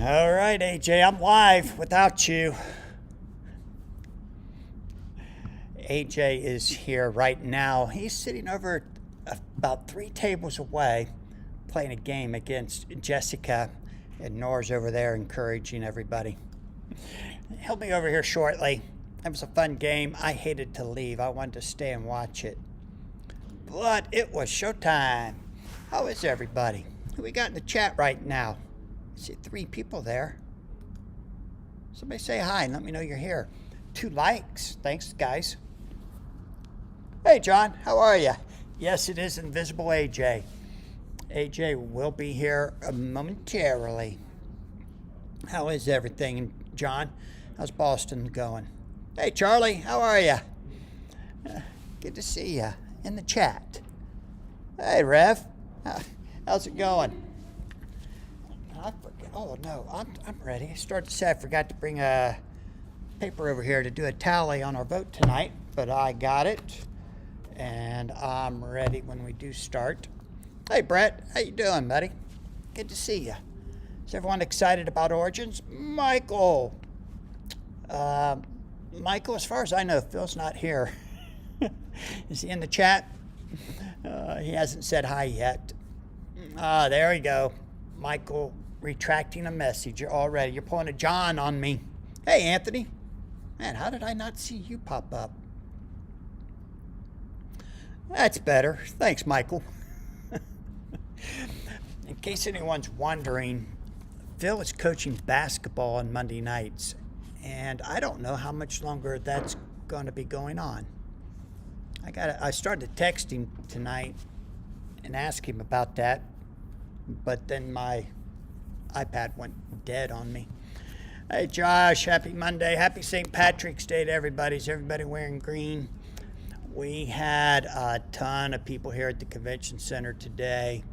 All right, AJ, I'm live without you. AJ is here right now. He's sitting over about 3 tables away playing a game against Jessica, and Nora's over there encouraging everybody. He'll be over here shortly. It was a fun game. I hated to leave. I wanted to stay and watch it. But it was showtime. How is everybody? Who we got in the chat right now? I see 3 people there. Somebody say hi and let me know you're here. 2 likes. Thanks, guys. Hey, John. How are you? Yes, it is Invisible AJ. AJ will be here momentarily. How is everything, John? How's Boston going? Hey, Charlie. How are you? Good to see you in the chat. Hey, Rev. How's it going? I forgot. Oh, no. I'm ready. I started to say I forgot to bring a paper over here to do a tally on our vote tonight, but I got it, and I'm ready when we do start. Hey, Brett. How you doing, buddy? Good to see you. Is everyone excited about Origins? Michael. Michael, as far as I know, Phil's not here. Is he in the chat? He hasn't said hi yet. There we go. Michael retracting a message already. You're pulling a John on me. Hey, Anthony. Man, how did I not see you pop up? That's better. Thanks, Michael. In case anyone's wondering, Phil is coaching basketball on Monday nights, and I don't know how much longer that's going to be going on. I started texting tonight and asked him about that, but then my iPad went dead on me. Hey, Josh, happy Monday. Happy St. Patrick's Day to everybody. Is everybody wearing green? We had a ton of people here at the convention center today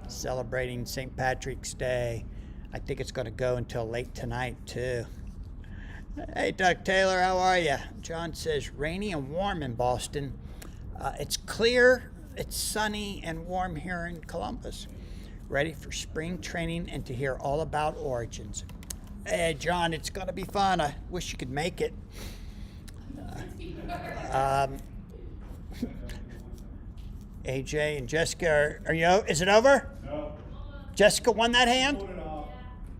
celebrating St. Patrick's Day. I think it's going to go until late tonight, too. Hey, Doug Taylor, how are you? John says, rainy and warm in Boston. It's clear, it's sunny and warm here in Columbus. Ready for spring training and to hear all about Origins. Hey, John, it's going to be fun. I wish you could make it. AJ and Jessica, are you? Is it over? No. Jessica won that hand?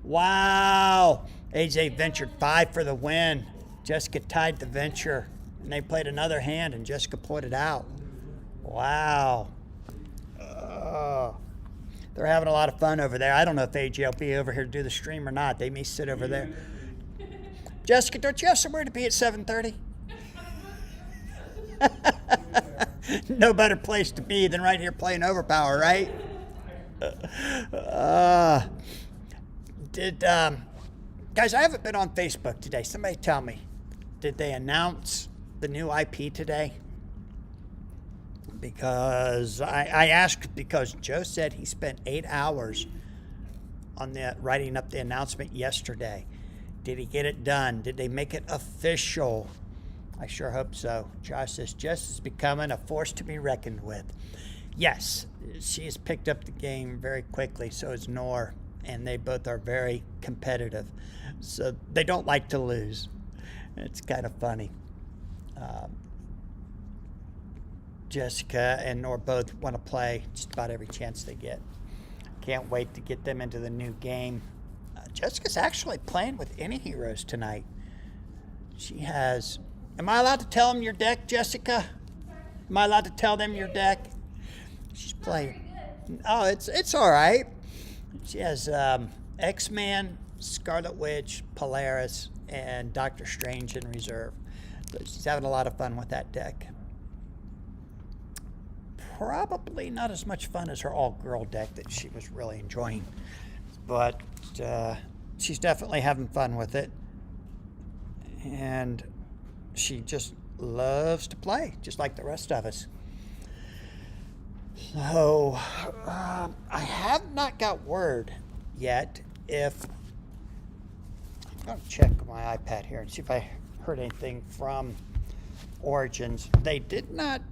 Wow. AJ ventured 5 for the win. Jessica tied the venture, and they played another hand, and Jessica pulled it out. Wow. They're having a lot of fun over there. I don't know if AJ will be over here to do the stream or not. They may sit over there. Jessica, don't you have somewhere to be at 7:30? No better place to be than right here playing Overpower, right? Guys, I haven't been on Facebook today. Somebody tell me, did they announce the new IP today? Because I asked because Joe said he spent 8 hours on writing up the announcement yesterday. Did he get it done? Did they make it official? I sure hope so. Josh says, Jess is becoming a force to be reckoned with. Yes, she has picked up the game very quickly, so is Nor, and they both are very competitive. So they don't like to lose. It's kind of funny. Jessica and Nor both want to play just about every chance they get. Can't wait to get them into the new game. Jessica's actually playing with any heroes tonight. She has... Am I allowed to tell them your deck, Jessica? Am I allowed to tell them your deck? She's playing. Oh, it's all right. She has X-Man, Scarlet Witch, Polaris, and Doctor Strange in reserve. So she's having a lot of fun with that deck. Probably not as much fun as her all-girl deck that she was really enjoying. But she's definitely having fun with it. And she just loves to play, just like the rest of us. So, I have not got word yet if... I'm going to check my iPad here and see if I heard anything from Origins. They did not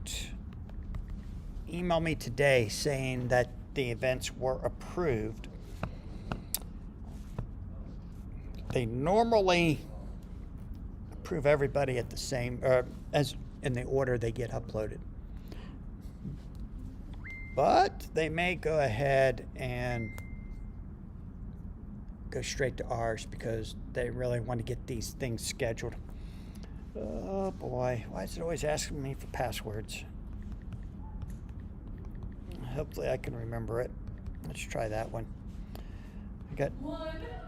email me today saying that the events were approved. they normally approve everybody at the same, as in the order they get uploaded. But they may go ahead and go straight to ours because they really want to get these things scheduled. Oh boy, why is it always asking me for passwords? Hopefully I can remember it. Let's try that one. I got,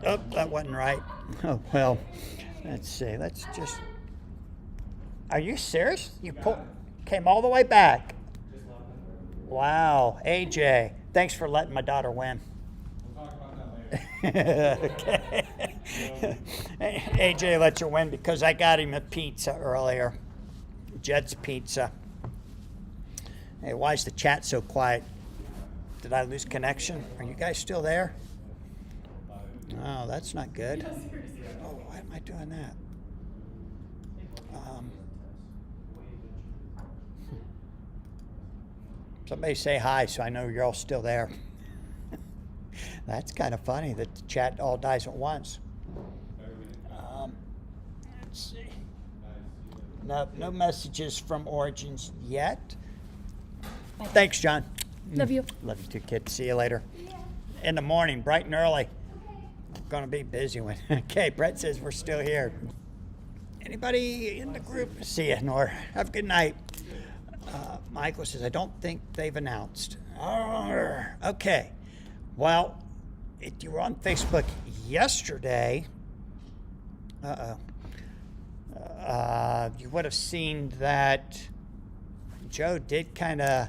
oh, that wasn't right. Oh well, let's see. Let's just. Are you serious? You came all the way back. Wow, AJ, thanks for letting my daughter win. We'll talk about that later. Okay. AJ let you win because I got him a pizza earlier. Jed's Pizza. Hey, why is the chat so quiet? Did I lose connection? Are you guys still there? Oh, that's not good. Oh, why am I doing that? Somebody say hi so I know you're all still there. That's kind of funny that the chat all dies at once. Let's see. No messages from Origins yet. Thanks, John. Love you. Love you too, kid. See you later. In the morning, bright and early. Gonna be busy one. Okay, Brett says we're still here. Anybody in the group? See you, Nor. Have a good night. Michael says, I don't think they've announced. Okay. Well, if you were on Facebook yesterday, you would have seen that Joe did kind of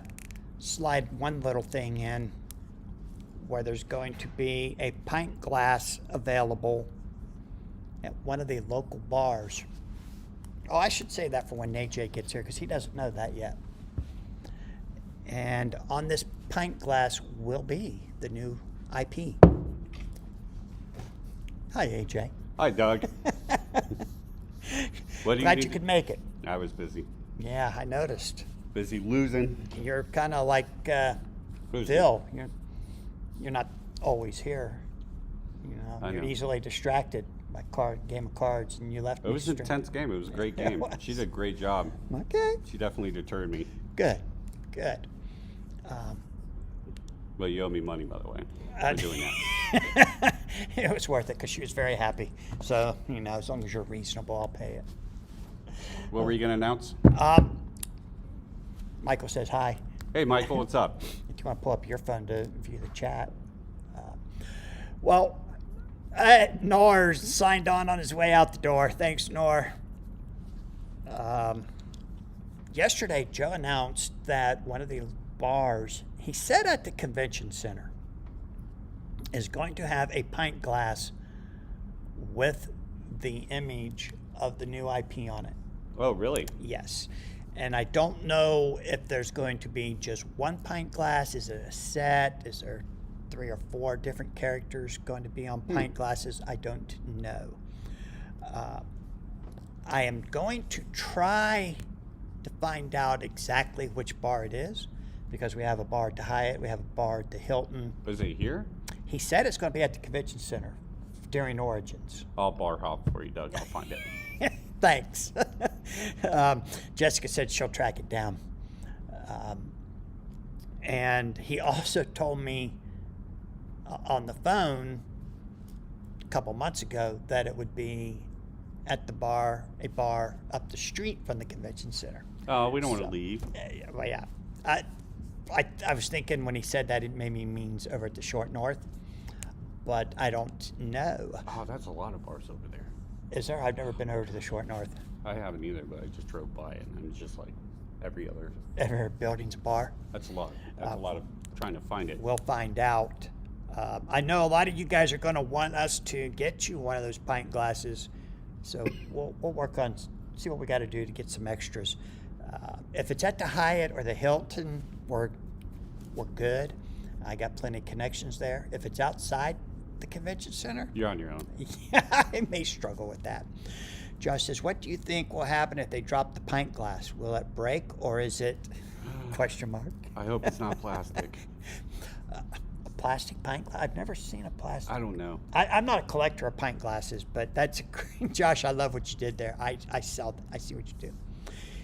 slide one little thing in where there's going to be a pint glass available at one of the local bars. Oh, I should say that for when AJ gets here because he doesn't know that yet. And on this pint glass will be the new IP. Hi, AJ. Hi, Doug. What do you Glad need? you could make it. I was busy. Yeah, I noticed. Busy losing. You're kind of like Who's Phil. You're not always here. You know, I you're know. easily distracted by game of cards, and you left It me. was an intense game. It was a great Yeah, it game. was. She did a great job. Okay, She definitely deterred me. good. But you owe me money, by the way, Uh, for doing that. It was worth it because she was very happy. So, you know, as long as you're reasonable, I'll pay it. What were you going to announce? Michael says hi. Hey, Michael, what's up? If you want to pull up your phone to view the chat. Nor signed on his way out the door. Thanks, Nor. Yesterday, Joe announced that one of the bars, he said at the convention center, is going to have a pint glass with the image of the new IP on it. Oh, really? Yes. And I don't know if there's going to be just one pint glass. Is it a set? Is there 3 or 4 different characters going to be on pint glasses? I don't know. I am going to try to find out exactly which bar it is because we have a bar at the Hyatt, we have a bar at the Hilton. Was it here? He said it's going to be at the convention center during Origins. I'll bar hop for you, Doug. I'll find it. Thanks. Jessica said she'll track it down. And he also told me on the phone a couple months ago that it would be at a bar up the street from the convention center. Oh, we don't want to leave. Well, yeah. I was thinking when he said that it maybe means over at the Short North, but I don't know. Oh, that's a lot of bars over there. Is there? I've never been over to the Short North. I haven't either, but I just drove by it, and it's just like every other. Ever building's bar? That's a lot. That's a lot of trying to find it. We'll find out. I know a lot of you guys are going to want us to get you one of those pint glasses, so we'll work on see what we got to do to get some extras. If it's at the Hyatt or the Hilton, we're good. I got plenty of connections there. If it's outside the convention center, You're on your own. yeah, I may struggle with that. Josh says, what do you think will happen if they drop the pint glass? Will it break or is it question mark? I hope it's not plastic. A plastic pint glass? I've never seen a plastic. I don't know. I'm not a collector of pint glasses, but that's a great, Josh. I love what you did there. I see what you do.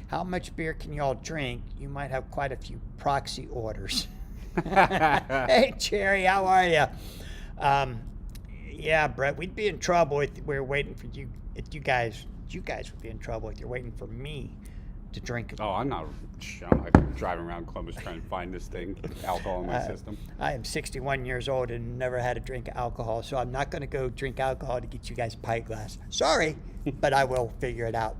How much beer can you all drink? You might have quite a few proxy orders. Hey, Jerry, how are you? Yeah, Brett, we'd be in trouble if we were waiting for you. If you guys would be in trouble if you're waiting for me to drink. Oh, I'm not driving around Columbus trying to find this thing, alcohol in my system. I am 61 years old and never had a drink of alcohol, so I'm not going to go drink alcohol to get you guys a pint glass. Sorry, but I will figure it out.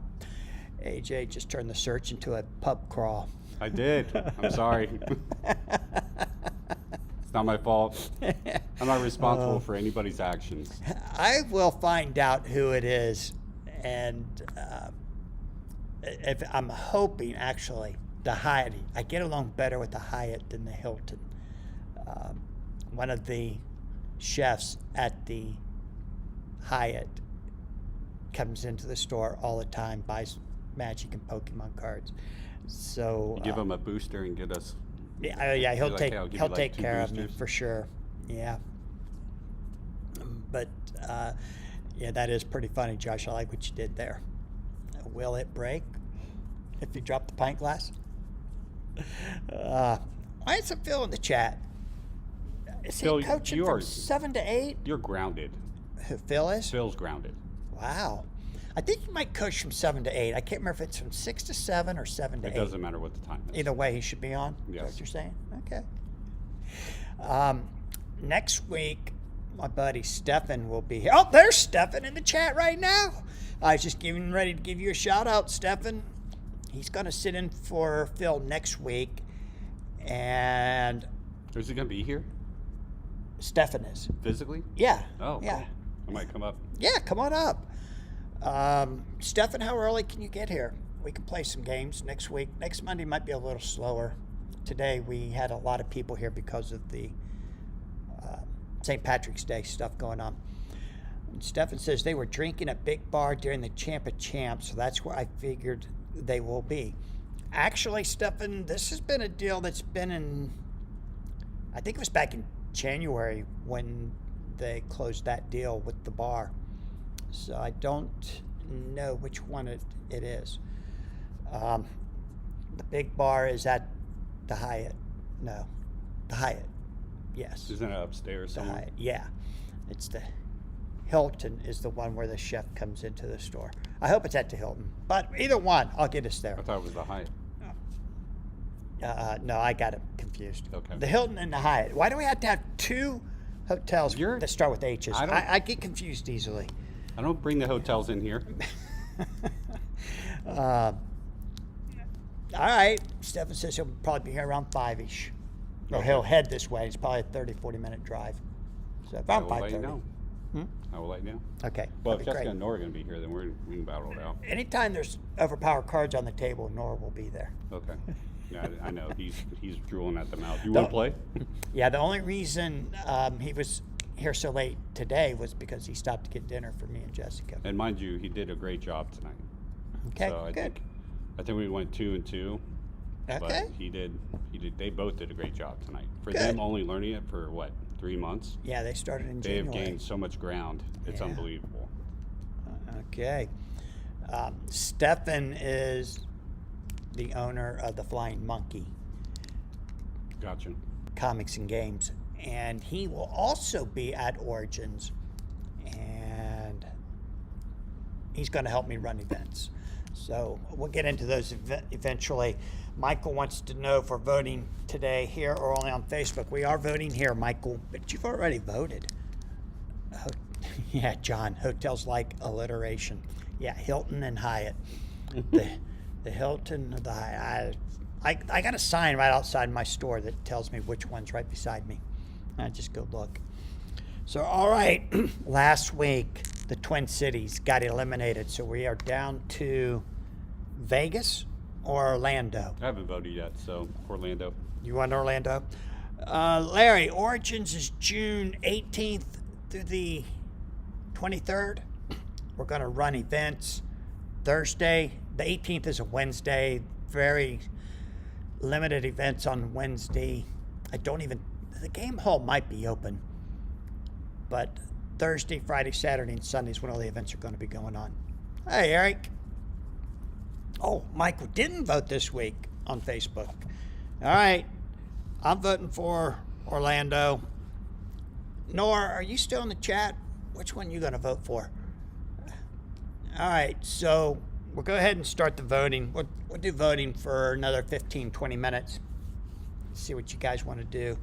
AJ just turned the search into a pub crawl. I did. I'm sorry. It's not my fault. I'm not responsible for anybody's actions. I will find out who it is, and if I'm hoping actually the Hyatt. I get along better with the Hyatt than the Hilton. One of the chefs at the Hyatt comes into the store all the time, buys Magic and Pokemon cards. So You give him a booster and get us. yeah, he'll like, take "Hey, I'll give you, he'll like, take 2 care of me boosters." for sure. Yeah. But yeah, that is pretty funny, Josh. I like what you did there. Will it break if you drop the pint glass? Why is it Phil in the chat? Is Phil, he coaching you from are- 7 to 8? You're grounded. Who, Phil is? Phil's grounded. Wow. I think he might coach from 7 to 8. I can't remember if it's from 6 to 7 or 7 to It 8. doesn't matter what the time is. Either way, he should be on. Is that Yes. what you're saying? Okay. Next week, my buddy Stefan will be here. Oh, there's Stefan in the chat right now. I was just getting ready to give you a shout out, Stefan. He's going to sit in for Phil next week. And Is he going to be here Stefan is. physically? Yeah. Oh, yeah. cool. I might come up. Yeah, come on up. Stefan, how early can you get here? We can play some games next week. Next Monday might be a little slower. Today we had a lot of people here because of the St. Patrick's Day stuff going on. And Stefan says they were drinking at Big Bar during the Champ of Champs, so that's where I figured they will be. Actually, Stefan, this has been a deal that's been in, I think it was back in January when they closed that deal with the bar. So I don't know which one it is. The Big Bar is at the Hyatt. No, the Hyatt. Yes, Isn't it upstairs the somewhere? Hyatt. Yeah, it's the Hilton is the one where the chef comes into the store. I hope it's at the Hilton, but either one, I'll get us there. I thought it was the Hyatt. No, I got it confused. Okay. The Hilton and the Hyatt. Why do we have to have two hotels You're- that start with H's? I don't- I get confused easily. I don't bring the hotels in here. All right. Stefan says he'll probably be here around 5-ish. Or he'll head this way. It's probably a 30, 40-minute drive. So I around will let you 5:30. know. I will let you know. Okay. Well, that'd if be Jessica great. and Nora are going to be here, then we can battle it out. Anytime there's overpowered cards on the table, Nora will be there. Okay. Yeah, I know. He's drooling at the mouth. You want to play? Yeah, the only reason he was here so late today was because he stopped to get dinner for me and Jessica. And mind you, he did a great job tonight. Okay, So good. I think we went 2-2. Okay. But he did. They both did a great job tonight. For Good. them only learning it for what, 3 months? Yeah, they started in They have January. gained so much ground. It's Yeah. unbelievable. Okay. Stefan is the owner of the Flying Monkey Gotcha. Comics and Games, and he will also be at Origins, and he's going to help me run events. So we'll get into those eventually. Michael wants to know if we're voting today here or only on Facebook. We are voting here, Michael, but you've already voted. Yeah, John, hotels like alliteration. Yeah, Hilton and Hyatt. The Hilton or the Hyatt. I got a sign right outside my store that tells me which one's right beside me. I just go look. So, all right, last week the Twin Cities got eliminated, so we are down to Vegas or Orlando. I haven't voted yet, so Orlando. You want Orlando? Larry, Origins is June 18th through the 23rd. We're going to run events Thursday. The 18th is a Wednesday. Very limited events on Wednesday. I don't even the game hall might be open, but Thursday, Friday, Saturday, and Sunday is when all the events are going to be going on. Hey, Eric. Oh, Michael didn't vote this week on Facebook. All right. I'm voting for Orlando. Nora, are you still in the chat? Which one are you going to vote for? All right. So we'll go ahead and start the voting. We'll do voting for another 15, 20 minutes. See what you guys want to do.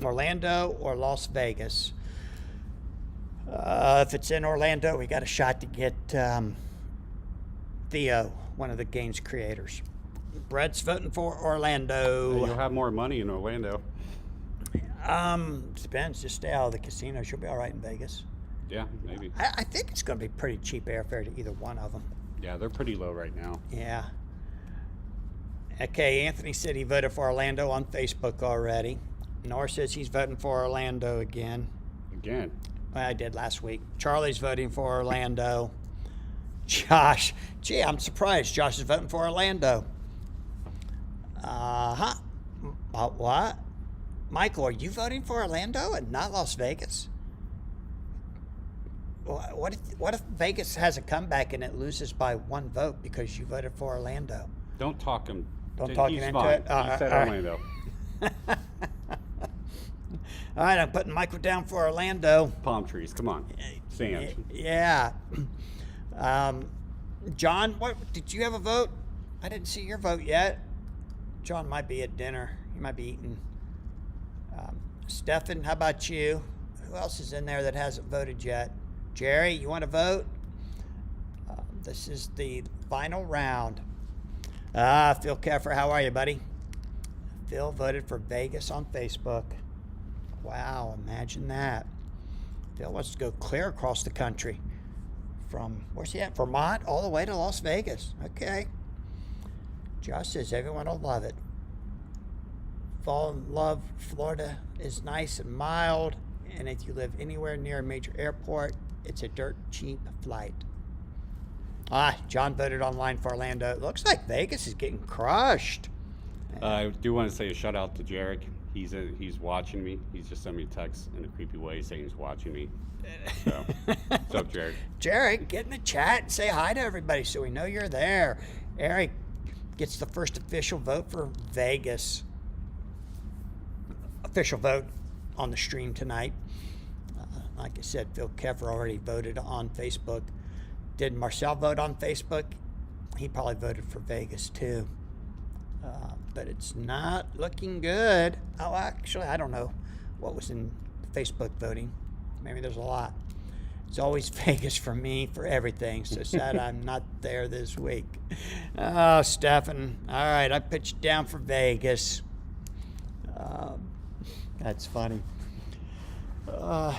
Orlando or Las Vegas. If it's in Orlando, we got a shot to get Theo, one of the game's creators. Brett's voting for Orlando. You'll have more money in Orlando. Depends. Just stay out of the casinos. You'll be all right in Vegas. Yeah, maybe. I think it's going to be pretty cheap airfare to either one of them. Yeah, they're pretty low right now. Yeah. Okay, Anthony said he voted for Orlando on Facebook already. Nor says he's voting for Orlando again. Again. Well, I did last week. Charlie's voting for Orlando. Josh. Gee, I'm surprised. Josh is voting for Orlando. Uh-huh. What? Michael, are you voting for Orlando and not Las Vegas? What if Vegas has a comeback and it loses by one vote because you voted for Orlando? Don't talk him. Don't talk him into fine. it? He said Orlando. All right, I'm putting Michael down for Orlando. Palm trees. Come on. Sand. Yeah. John, what did you have a vote? I didn't see your vote yet. John might be at dinner. He might be eating. Stefan, how about you? Who else is in there that hasn't voted yet? Jerry, you want to vote? This is the final round. Phil Keffer, how are you, buddy? Phil voted for Vegas on Facebook. Wow, imagine that. Phil wants to go clear across the country. From, where's he at? Vermont all the way to Las Vegas. Okay. Josh says everyone will love it. Fall in love. Florida is nice and mild. And if you live anywhere near a major airport, it's a dirt cheap flight. John voted online for Orlando. It looks like Vegas is getting crushed. I do want to say a shout out to Jarek. He's watching me. He's just sent me a text in a creepy way saying he's watching me. So, what's up, Jarek? Jarek, get in the chat and say hi to everybody so we know you're there. Eric gets the first official vote for Vegas. Official vote on the stream tonight. Like I said, Phil Keffer already voted on Facebook. Did Marcel vote on Facebook? He probably voted for Vegas too. But it's not looking good. Oh, actually, I don't know what was in Facebook voting. Maybe there's a lot. It's always Vegas for me for everything. So sad I'm not there this week. Oh, Stefan. All right, I put you down for Vegas. That's funny.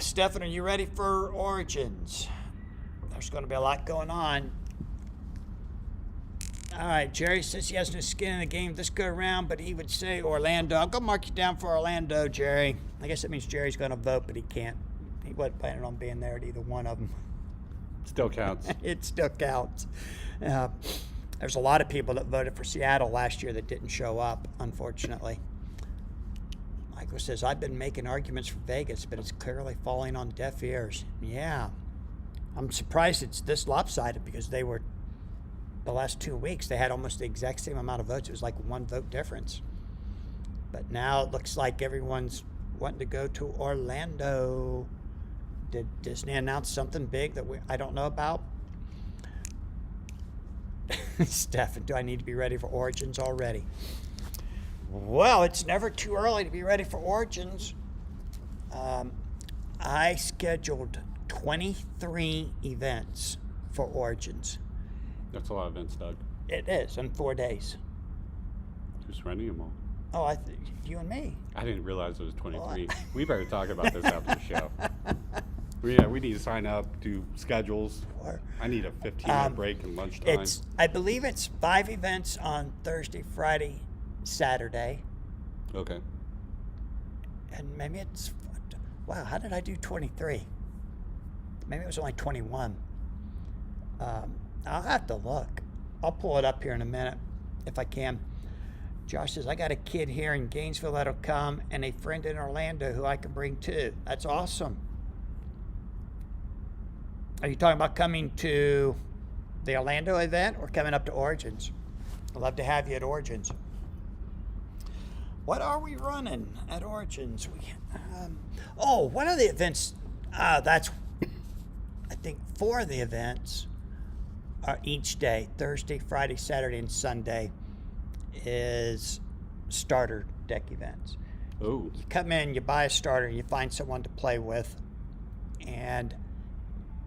Stefan, are you ready for Origins? There's going to be a lot going on. All right, Jerry says he has no skin in the game this go around, but he would say Orlando. I'll go mark you down for Orlando, Jerry. I guess that means Jerry's going to vote, but he can't. He wasn't planning on being there at either one of them. Still counts. It still counts. There's a lot of people that voted for Seattle last year that didn't show up, unfortunately. Michael says, I've been making arguments for Vegas, but it's clearly falling on deaf ears. Yeah. I'm surprised it's this lopsided because they were, the last 2 weeks, they had almost the exact same amount of votes. It was like 1 vote difference. But now it looks like everyone's wanting to go to Orlando. Did Disney announce something big that I don't know about? Stefan, do I need to be ready for Origins already? Well, it's never too early to be ready for Origins. I scheduled 23 events for Origins. That's a lot of events, Doug. It is, in 4 days. Who's running them all? Oh, you and me. I didn't realize it was 23. We better talk about this after the show. Yeah, we need to sign up, do schedules. I need a 15-minute break and lunchtime. I believe it's 5 events on Thursday, Friday, Saturday. Okay. And maybe it's, wow, how did I do 23? Maybe it was only 21. I'll have to look. I'll pull it up here in a minute if I can. Josh says, I got a kid here in Gainesville that'll come and a friend in Orlando who I can bring too. That's awesome. Are you talking about coming to the Orlando event or coming up to Origins? I'd love to have you at Origins. What are we running at Origins? One of the events, I think 4 of the events are each day, Thursday, Friday, Saturday, and Sunday, is starter deck events. Oh, You come in, you buy a starter, you find someone to play with, and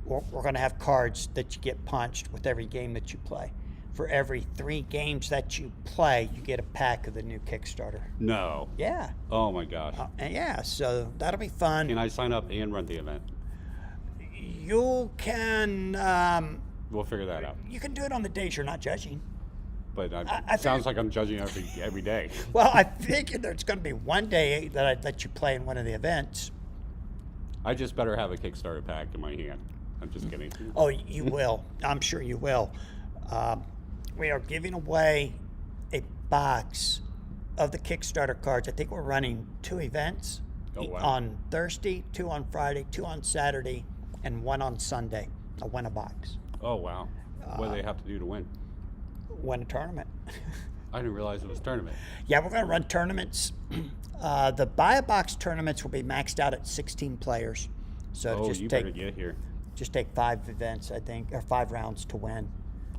we're going to have cards that you get punched with every game that you play. For every 3 games that you play, you get a pack of the new Kickstarter. no. Yeah. Oh my gosh. So that'll be fun. Can I sign up and run the event? You can We'll figure that out. you can do it on the days you're not judging. But I sounds like I'm judging every day. Well, I figured there's going to be one day that I'd let you play in one of the events. I just better have a Kickstarter pack in my hand. I'm just kidding. Oh, you will. I'm sure you will. We are giving away a box of the Kickstarter cards. I think we're running 2 events Oh, wow. on Thursday, 2 on Friday, 2 on Saturday, and 1 on Sunday. I'll win a box. Oh wow. What do they have to do to win? Win a tournament. I didn't realize it was a tournament. Yeah, we're going to run tournaments. The buy a box tournaments will be maxed out at 16 players. So Oh, you better get here. just take 5 events, I think, or 5 rounds to win.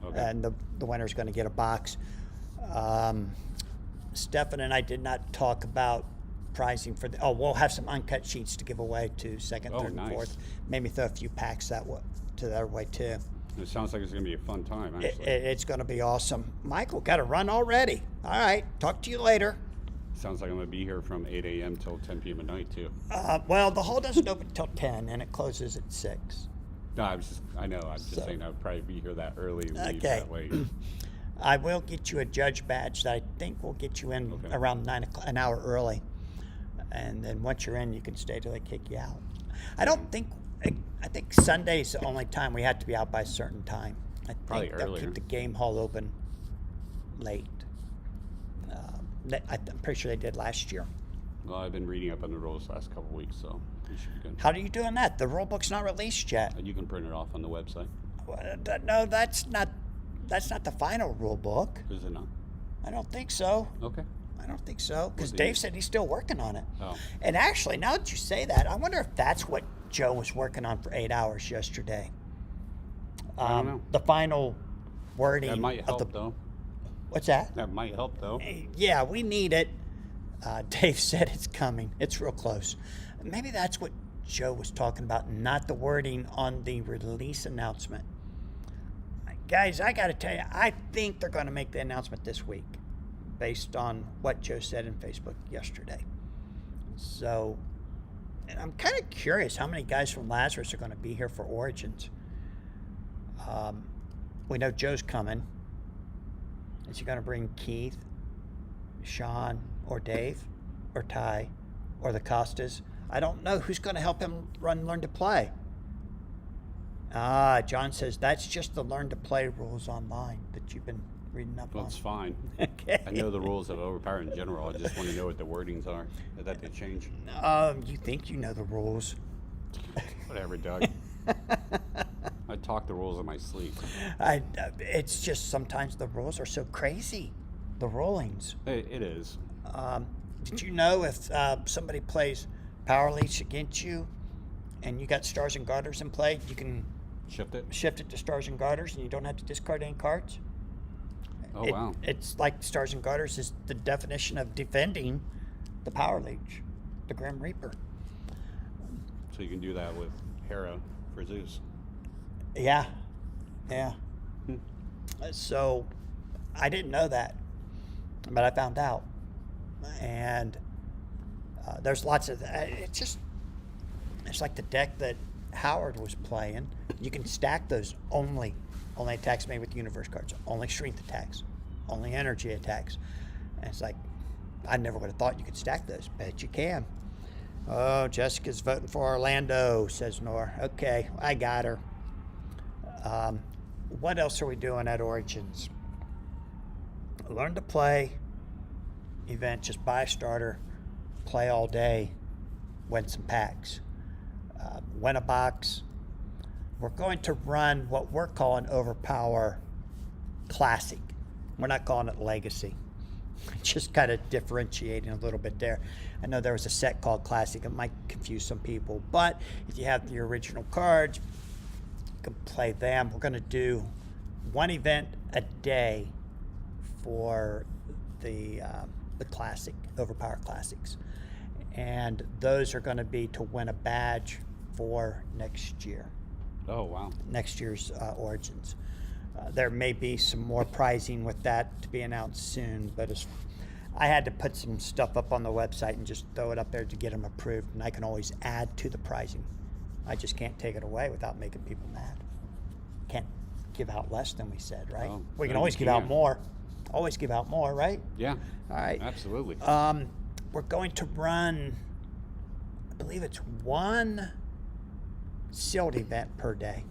Okay. And the winner's going to get a box. Stefan and I did not talk about pricing for the. Oh, we'll have some uncut sheets to give away to second, Oh, third, nice. and fourth. Maybe throw a few packs that way too. It sounds like it's going to be a fun time, actually. It's going to be awesome. Michael, got to run already. All right, talk to you later. Sounds like I'm going to be here from 8 a.m. till 10 p.m. at night, too. Well, the hall doesn't open till 10 and it closes at 6. No, I know. I'm just saying I'd probably be here that early and leave Okay. that way. I will get you a judge badge that I think will get you in Okay. around 9 o'clock, an hour early. And then once you're in, you can stay till they kick you out. I think Sunday's the only time we have to be out by a certain time. I Probably think they'll earlier. keep the game hall open late. I'm pretty sure they did last year. Well, I've been reading up on the rules the last couple of weeks, so we should be good. How are you doing that? The rule book's not released yet. You can print it off on the website. No, that's not the final rule book. Is it not? I don't think so. Okay. I don't think so, because What do you- Dave said he's still working on it. Oh. And actually, now that you say that, I wonder if that's what Joe was working on for 8 hours yesterday. I don't know. The final wording That might of help, the. though. What's that? That might help, though. Yeah, we need it. Dave said it's coming. It's real close. Maybe that's what Joe was talking about, not the wording on the release announcement. Guys, I got to tell you, I think they're going to make the announcement this week based on what Joe said in Facebook yesterday. So, and I'm kind of curious how many guys from Lazarus are going to be here for Origins. We know Joe's coming. Is he going to bring Keith, Sean, or Dave, or Ty, or the Costas? I don't know who's going to help him learn to play. John says that's just the learn to play rules online that you've been reading up That's on. fine. Okay. I know the rules of Overpower in general. I just want to know what the wordings are. That they change. You think you know the rules? Whatever, Doug. I talk the rules in my sleep. It's just sometimes the rules are so crazy. The rulings. It is. Did you know if somebody plays Power Leech against you and you got Stars and Garters in play, you can Shift it? shift it to Stars and Garters and you don't have to discard any cards? Oh, wow. It's like Stars and Garters is the definition of defending the Power Leech, the Grim Reaper. So you can do that with Hera for Zeus. Yeah. So I didn't know that, but I found out. And there's lots of it's like the deck that Howard was playing. You can stack those only attacks made with universe cards, only strength attacks, only energy attacks. And it's like I never would have thought you could stack those. Bet you can. Oh, Jessica's voting for Orlando, says Nora. Okay, I got her. What else are we doing at Origins? Learn to play, event. Just buy a starter, play all day, win some packs, win a box. We're going to run what we're calling Overpower Classic. We're not calling it Legacy. Just kind of differentiating a little bit there. I know there was a set called Classic. It might confuse some people, but if you have the original cards, you can play them. We're going to do one event a day for the Classic, Overpower Classics. And those are going to be to win a badge for next year. Oh, wow. Next year's Origins. There may be some more pricing with that to be announced soon, but I had to put some stuff up on the website and just throw it up there to get them approved, and I can always add to the pricing. I just can't take it away without making people mad. Can't give out less than we said, right? Oh, We can no, always you give out can't. more. Always give out more, right? Yeah, All right. absolutely. We're going to run, I believe it's one sealed event per day.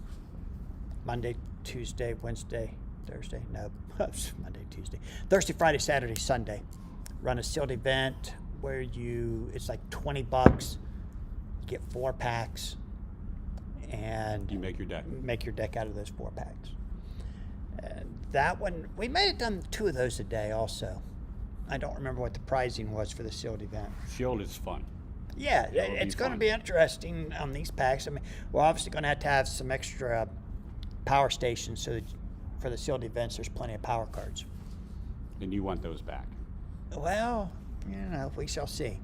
Monday, Tuesday, Wednesday, Thursday. No, Monday, Tuesday. Thursday, Friday, Saturday, Sunday. Run a sealed event where it's like $20. You get 4 packs. And You make your deck. make your deck out of those 4 packs. And that one, we may have done 2 of those a day also. I don't remember what the pricing was for the sealed event. Shield is fun. Yeah, Yeah, it'll be it's going to fun. be interesting on these packs. I mean, we're obviously going to have some extra power stations so that for the sealed events, there's plenty of power cards. And you want those back. Well, we shall see.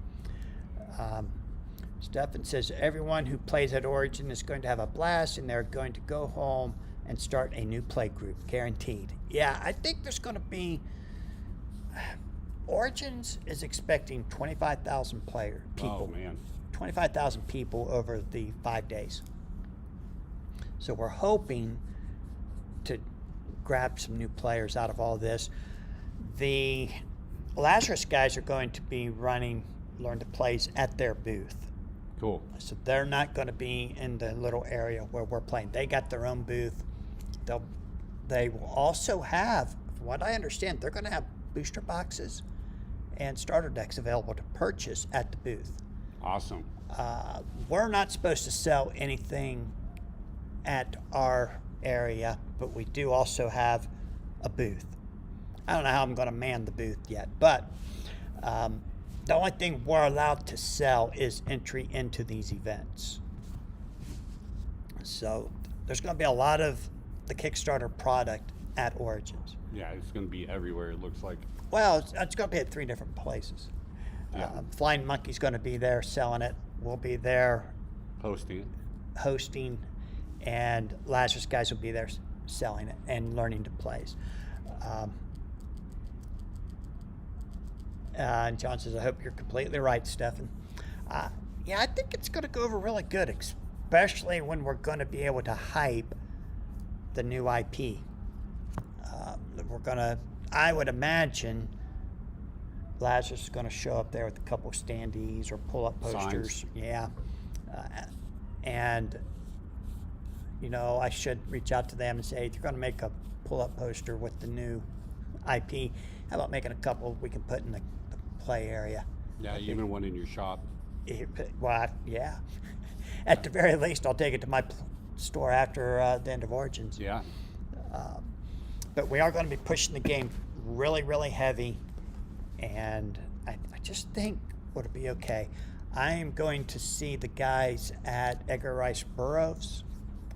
Stefan says everyone who plays at Origin is going to have a blast, and they're going to go home and start a new play group, guaranteed. Yeah, I think there's going to be. Origins is expecting 25,000 people. Oh, man. 25,000 people over the 5 days. So we're hoping to grab some new players out of all this. The Lazarus guys are going to be running Learn to Plays at their booth. Cool. So they're not going to be in the little area where we're playing. They got their own booth. They will also have, from what I understand, they're going to have booster boxes and starter decks available to purchase at the booth. Awesome. We're not supposed to sell anything at our area, but we do also have a booth. I don't know how I'm going to man the booth yet, but the only thing we're allowed to sell is entry into these events. So there's going to be a lot of the Kickstarter product at Origins. Yeah, it's going to be everywhere, it looks like. Well, it's going to be at 3 different places. Yeah. Flying Monkey's going to be there selling it. We'll be there Hosting it. hosting, and Lazarus guys will be there selling it and learning to plays. And John says, I hope you're completely right, Stefan. Yeah, I think it's going to go over really good, especially when we're going to be able to hype the new IP. I would imagine Lazarus is going to show up there with a couple standees or pull-up posters. Signs. Yeah. And, I should reach out to them and say, if you're going to make a pull-up poster with the new IP, how about making a couple we can put in the play area? Yeah, even one in your shop. Well, yeah. At the very least, I'll take it to my store after the end of Origins. Yeah. But we are going to be pushing the game really, really heavy, and I just think it'll be okay. I am going to see the guys at Edgar Rice Burroughs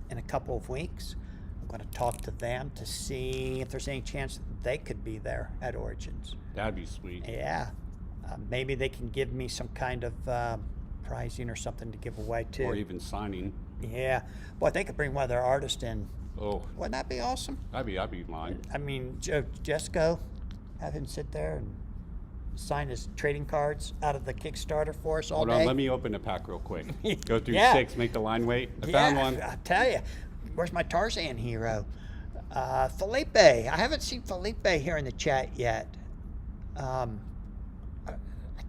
in a couple of weeks. I'm going to talk to them to see if there's any chance that they could be there at Origins. That'd be sweet. Yeah. Maybe they can give me some kind of pricing or something to give away, too. Or even signing. Yeah. Boy, they could bring one of their artists in. Oh, Wouldn't that be awesome? I'd be in line. I mean, Joe Jesco, have him sit there and sign his trading cards out of the Kickstarter for us all Hold day. on, let me open the pack real quick. Go through Yeah. 6, make the line wait. I found one. I tell you, where's my Tarzan hero? Felipe. I haven't seen Felipe here in the chat yet. I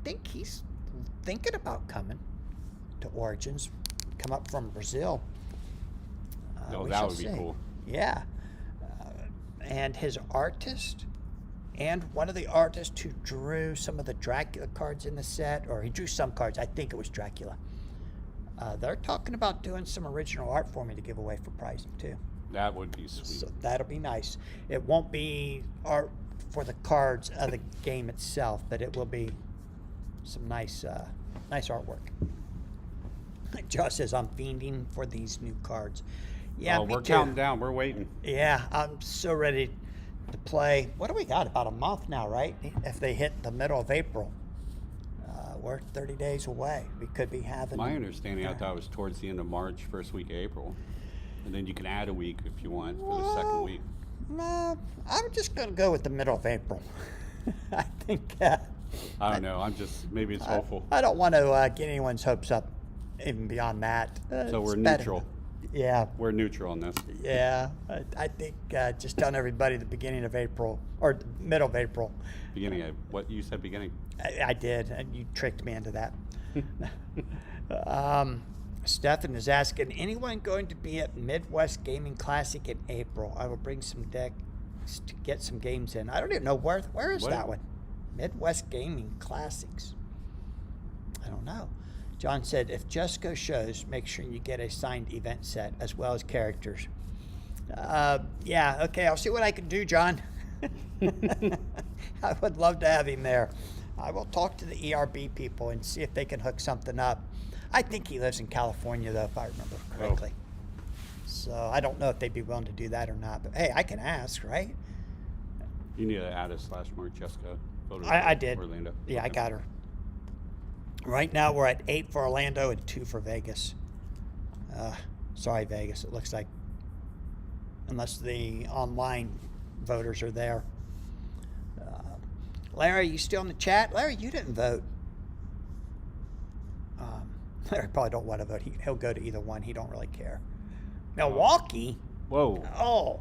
think he's thinking about coming to Origins, come up from Brazil. Oh, We that shall would be see. cool. Yeah. And his artist and one of the artists who drew some of the Dracula cards in the set, or he drew some cards, I think it was Dracula. They're talking about doing some original art for me to give away for pricing too. That would be sweet. So that'll be nice. It won't be art for the cards of the game itself, but it will be some nice artwork. Josh says, I'm fiending for these new cards. Yeah, me we're too. counting down. We're waiting. Yeah, I'm so ready to play. What do we got? About a month now, right? If they hit the middle of April. We're 30 days away. We could be having... My understanding, I thought it was towards the end of March, first week of April. And then you can add a week if you want for the second week. No, I'm just going to go with the middle of April. I think... I don't know. Maybe it's hopeful. I don't want to get anyone's hopes up even beyond that. So we're It's better. neutral. Yeah. We're neutral on this. Yeah. I think just telling everybody the beginning of April, or the middle of April. Beginning of what you said beginning? I did, and you tricked me into that. Stefan is asking, anyone going to be at Midwest Gaming Classic in April? I will bring some decks to get some games in. I don't even know where is What? that one? Midwest Gaming Classics. I don't know. John said, if Just Go shows, make sure you get a signed event set as well as characters. Yeah, okay, I'll see what I can do, John. I would love to have him there. I will talk to the ERB people and see if they can hook something up. I think he lives in California, though, if I remember correctly. So I don't know if they'd be willing to do that or not. But hey, I can ask, right? You need to add a /mark Jessica. Photo I for did. Orlando. Yeah, I Okay. got her. Right now we're at 8 for Orlando and 2 for Vegas. Sorry, Vegas. It looks like, unless the online voters are there. Larry, you still in the chat? Larry, you didn't vote. Larry probably don't want to vote. He'll go to either one. He don't really care. Milwaukee? Whoa. Oh,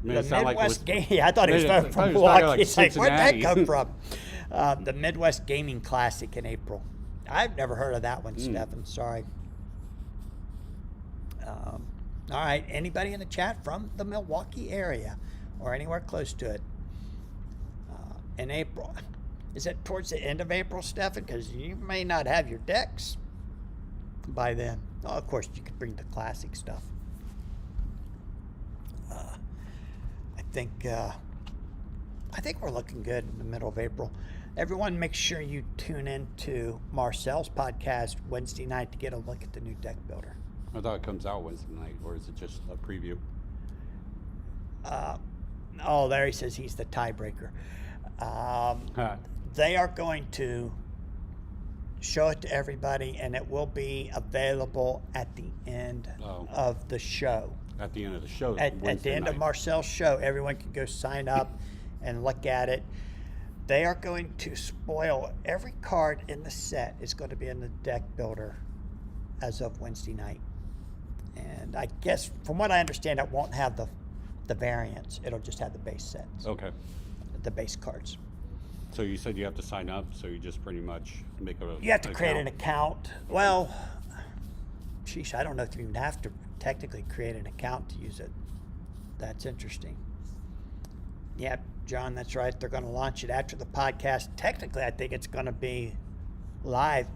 Made the it sound like it Midwest was- Game. Yeah, I thought he was made it- voting I from thought he was talking Milwaukee. like It's like, where'd that Cincinnati. come from? The Midwest Gaming Classic in April. I've never heard of that one, Stefan. Sorry. All right. Anybody in the chat from the Milwaukee area or anywhere close to it? In April. Is it towards the end of April, Stefan? Because you may not have your decks by then. Oh, of course, you could bring the classic stuff. I think we're looking good in the middle of April. Everyone, make sure you tune in to Marcel's podcast Wednesday night to get a look at the new deck builder. I thought it comes out Wednesday night, or is it just a preview? Oh, Larry says he's the tiebreaker. They are going to show it to everybody, and it will be available at the end Oh. of the show. At the end of the show, At the Wednesday end of night. Marcel's show, everyone can go sign up and look at it. They are going to spoil every card in the set is going to be in the deck builder as of Wednesday night. And I guess, from what I understand, it won't have the variants. It'll just have the base sets, Okay. the base cards. So you said you have to sign up, so you just pretty much make a. You have to create an account. Well, sheesh, I don't know if you even have to technically create an account to use it. That's interesting. Yeah, John, that's right. They're going to launch it after the podcast. Technically, I think it's going to be live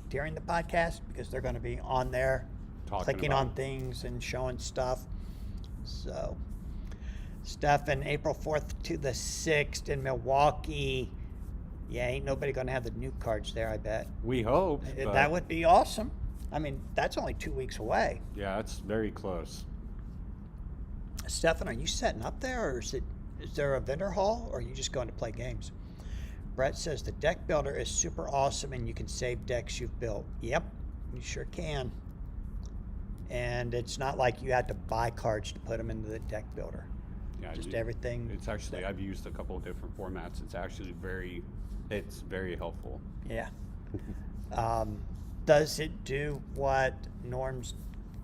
during the podcast because they're going to be on there Talking clicking about on it. things and showing stuff. So, stuff in April 4th to the 6th in Milwaukee. Yeah, ain't nobody going to have the new cards there, I bet. We hope. but- That would be awesome. I mean, that's only 2 weeks away. Yeah, it's very close. Stefan, are you setting up there, or is there a vendor hall, or are you just going to play games? Brett says the deck builder is super awesome, and you can save decks you've built. Yep, you sure can. And it's not like you had to buy cards to put them into the deck builder. Yeah, Just everything. It's actually, I've used a couple of different formats. It's actually it's very helpful. Yeah. Does it do what Norm's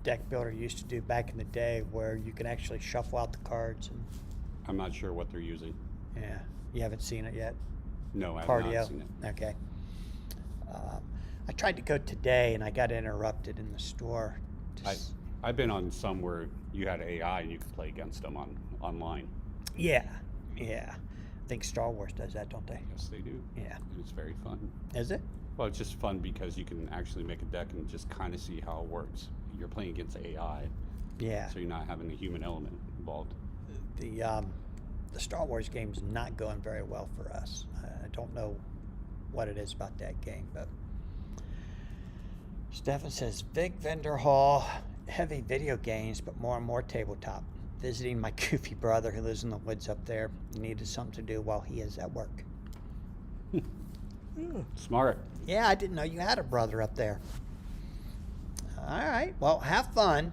deck builder used to do back in the day, where you can actually shuffle out the cards? And I'm not sure what they're using. yeah, you haven't seen it yet. No, I have Cardio. not seen it. Okay. I tried to go today and I got interrupted in the store. I've been on some where you had AI and you could play against them online. Yeah, yeah. think Star Wars does that, don't they? Yes, they do. Yeah. And it's very fun. Is it? Well, it's just fun because you can actually make a deck and just kind of see how it works. You're playing against AI, Yeah. so you're not having a human element involved. The Star Wars game's not going very well for us. I don't know what it is about that game, but Stefan says Big Vendor Hall, heavy video games, but more and more tabletop. Visiting my goofy brother who lives in the woods up there. Needed something to do while he is at work. Smart. Yeah, I didn't know you had a brother up there. All right. Well, have fun.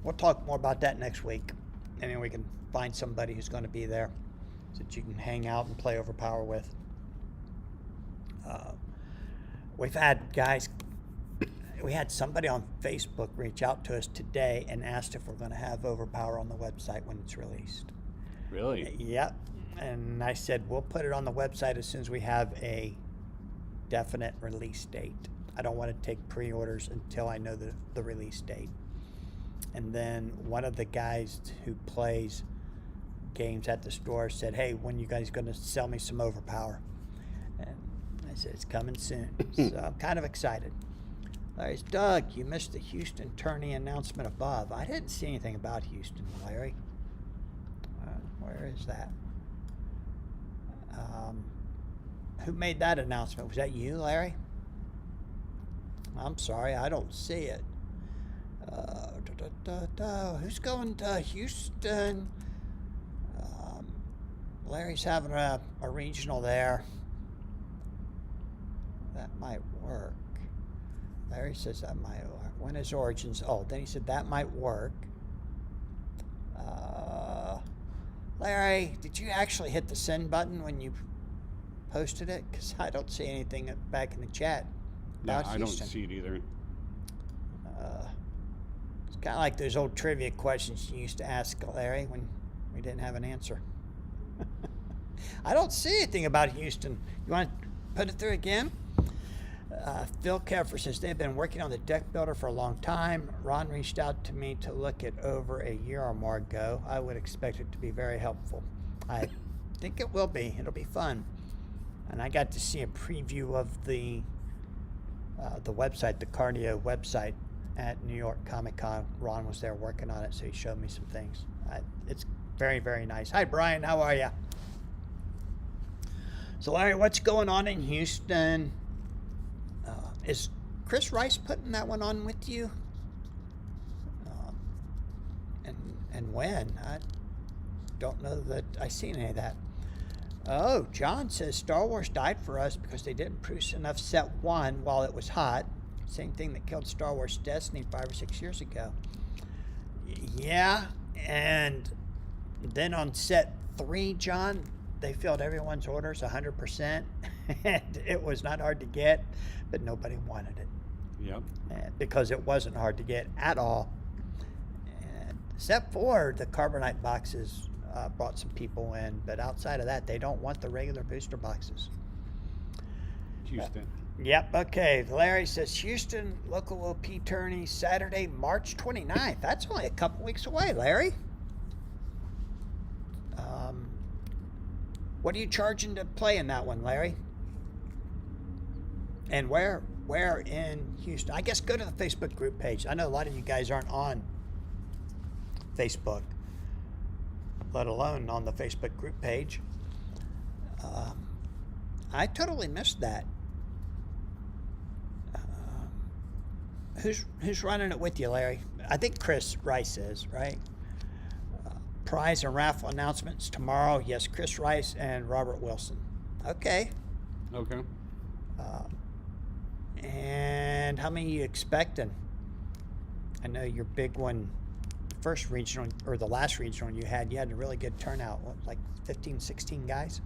We'll talk more about that next week. And then we can find somebody who's going to be there so that you can hang out and play Overpower with. We've had guys, we had somebody on Facebook reach out to us today and asked if we're going to have Overpower on the website when it's released. Really? Yep. And I said, we'll put it on the website as soon as we have a definite release date. I don't want to take pre-orders until I know the release date. And then one of the guys who plays games at the store said, hey, when you guys going to sell me some Overpower? And I said, it's coming soon. So I'm kind of excited. There's Doug, you missed the Houston tourney announcement above. I didn't see anything about Houston, Larry. Where is that? Who made that announcement? Was that you, Larry? I'm sorry, I don't see it. Who's going to Houston? Larry's having a regional there. That might work. Larry says that might work. When is Origins? Oh, then he said that might work. Larry, did you actually hit the send button when you posted it? Because I don't see anything back in the chat Yeah, about I don't Houston. see it either. It's kind of like those old trivia questions you used to ask, Larry, when we didn't have an answer. I don't see anything about Houston. You want to put it through again? Phil Keffer says they've been working on the deck builder for a long time. Ron reached out to me to look it over a year or more ago. I would expect it to be very helpful. I think it will be. It'll be fun. And I got to see a preview of the website, the Cardio website at New York Comic Con. Ron was there working on it, so he showed me some things. It's very, very nice. Hi, Brian. How are you? So, Larry, what's going on in Houston? Is Chris Rice putting that one on with you? And when? I don't know that I seen any of that. Oh, John says Star Wars died for us because they didn't produce enough set 1 while it was hot. Same thing that killed Star Wars Destiny 5 or 6 years ago. Yeah, and then on set 3, John, they filled everyone's orders 100%, and it was not hard to get, but nobody wanted it. Yep. Because it wasn't hard to get at all. And set 4, the Carbonite boxes brought some people in, but outside of that, they don't want the regular booster boxes. Houston. Yep, okay. Larry says Houston local OP tourney Saturday, March 29th. That's only a couple weeks away, Larry. What are you charging to play in that one, Larry? And where in Houston? I guess go to the Facebook group page. I know a lot of you guys aren't on Facebook, let alone on the Facebook group page. I totally missed that. Who's running it with you, Larry? I think Chris Rice is, right? Prize and raffle announcements tomorrow. Yes, Chris Rice and Robert Wilson. Okay. Okay. And how many are you expecting? I know your big one, first regional, or the last regional you had a really good turnout. What, like 15, 16 guys?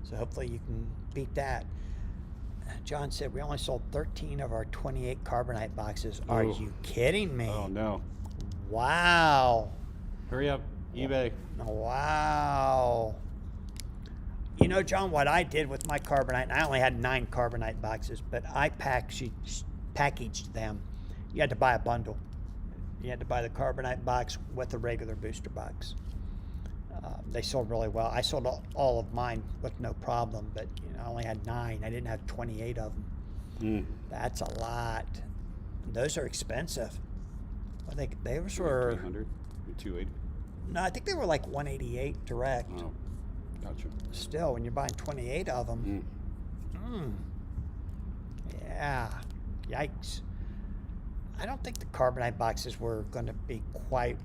So hopefully you can beat that. John said we only sold 13 of our 28 Carbonite boxes. Are Ooh. you kidding me? Oh, no. Wow. Hurry up. eBay. Wow. You know, John, what I did with my Carbonite, and I only had 9 Carbonite boxes, but I packaged them. You had to buy a bundle. You had to buy the Carbonite box with a regular booster box. They sold really well. I sold all of mine with no problem, but I only had 9. I didn't have 28 of them. That's a lot. Those are expensive. I think they were 300, 280. No, I think they were like 188 direct. Oh, gotcha. Still, when you're buying 28 of them, yeah, yikes. I don't think the carbonite boxes were going to be quite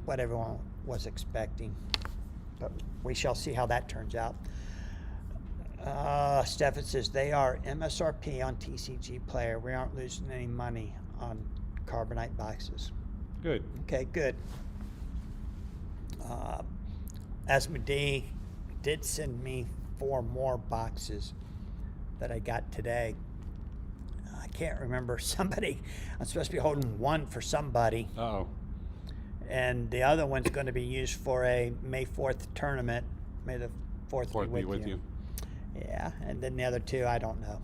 what everyone was expecting, but we shall see how that turns out. Stefan says they are MSRP on TCG Player. We aren't losing any money on carbonite boxes. Good. Okay, good. Asmodee did send me 4 more boxes that I got today. I can't remember somebody. I'm supposed to be holding one for somebody, Uh-oh. and the other one's going to be used for a May 4th tournament. May the 4th Fourth be with you. Yeah, and then the other 2, I don't know.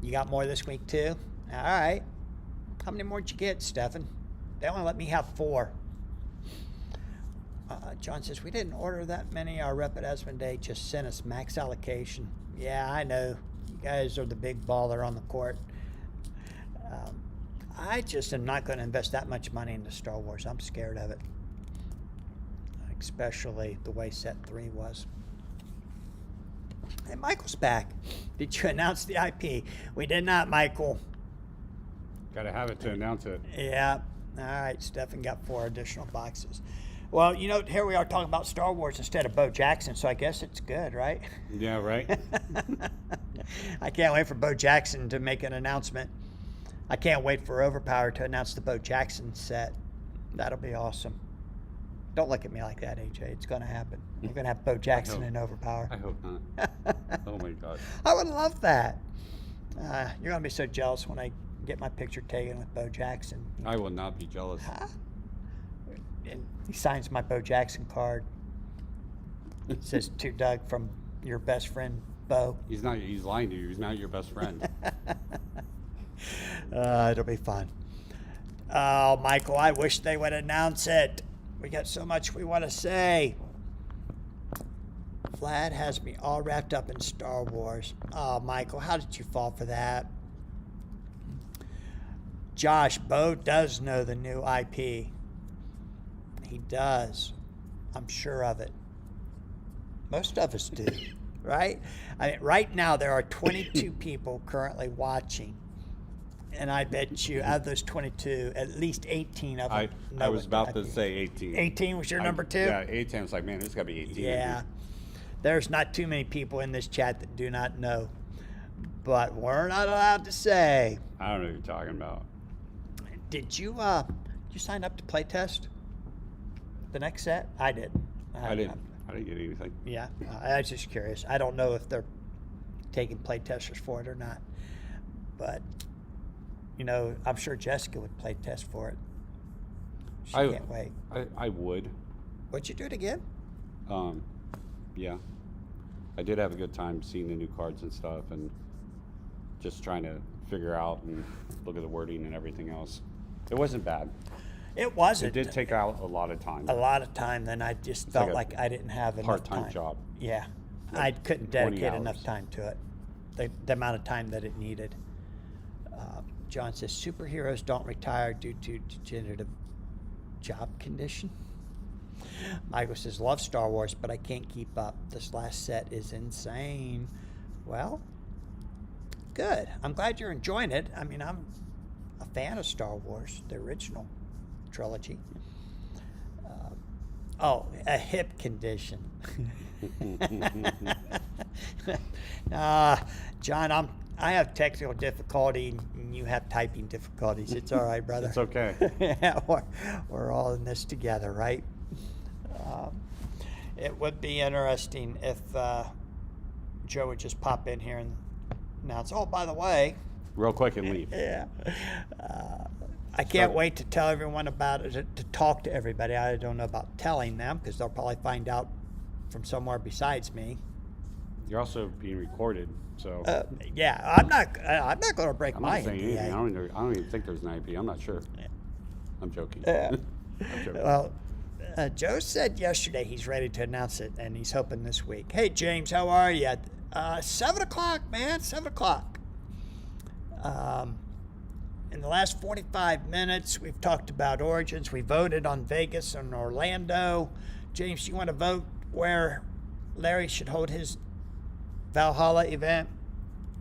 You got more this week too? All right. How many more did you get, Stefan? They only let me have 4. John says, we didn't order that many. Our rep at Asmodee just sent us max allocation. Yeah, I know. You guys are the big baller on the court. I just am not going to invest that much money into Star Wars. I'm scared of it. Especially the way set 3 was. Hey, Michael's back. Did you announce the IP? We did not, Michael. Got to have it to announce it. Yeah. All right, Stefan got 4 additional boxes. Well, here we are talking about Star Wars instead of Bo Jackson, so I guess it's good, right? Yeah, right? I can't wait for Bo Jackson to make an announcement. I can't wait for Overpower to announce the Bo Jackson set. That'll be awesome. Don't look at me like that, AJ. It's going to happen. We're going to have Bo Jackson in Overpower. I hope not. Oh, my God. I would love that. You're going to be so jealous when I get my picture taken with Bo Jackson. I will not be jealous. Huh? And he signs my Bo Jackson card. It says, to Doug from your best friend, Bo. He's lying to you. He's not your best friend. It'll be fun. Oh, Michael, I wish they would announce it. We got so much we want to say. Vlad has me all wrapped up in Star Wars. Oh, Michael, how did you fall for that? Josh, Bo does know the new IP. He does. I'm sure of it. Most of us do, right? I mean, right now there are 22 people currently watching. And I bet you out of those 22, at least 18 of them know I was what about the to IP say 18. 18 was your number 2? Yeah, 18. I was like, man, there's got to be 18. Yeah. There's not too many people in this chat that do not know. But we're not allowed to say. I don't know what you're talking about. Did you sign up to play test the next set? I did. I didn't get anything. Yeah, I was just curious. I don't know if they're taking play testers for it or not. But, I'm sure Jessica would play test for it. She can't wait. I would. Would you do it again? Yeah. I did have a good time seeing the new cards and stuff and just trying to figure out and look at the wording and everything else. It wasn't bad. It wasn't. It did take out a lot of time. A lot of time, then I just felt like like I didn't have enough time. Part-time job. Yeah. Like I couldn't 20 dedicate enough hours. time to it. The amount of time that it needed. John says, superheroes don't retire due to degenerative job condition. Michael says, love Star Wars, but I can't keep up. This last set is insane. Well, good. I'm glad you're enjoying it. I mean, I'm a fan of Star Wars, the original trilogy. A hip condition. John, I have technical difficulty and you have typing difficulties. It's all right, brother. It's okay. Yeah, we're all in this together, right? It would be interesting if Joe would just pop in here and announce, oh, by the way. Real quick and leave. Yeah. I can't wait to tell everyone about it, to talk to everybody. I don't know about telling them because they'll probably find out from somewhere besides me. You're also being recorded, so. Yeah, I'm not going to break I'm my not saying NDA. anything. I don't even think there's an IP. I'm not sure. I'm joking. Yeah. I'm joking. Well, Joe said yesterday he's ready to announce it, and he's hoping this week. Hey, James, how are you? 7 o'clock, man, 7 o'clock. In the last 45 minutes, we've talked about Origins. We voted on Vegas and Orlando. James, you want to vote where Larry should hold his Valhalla event?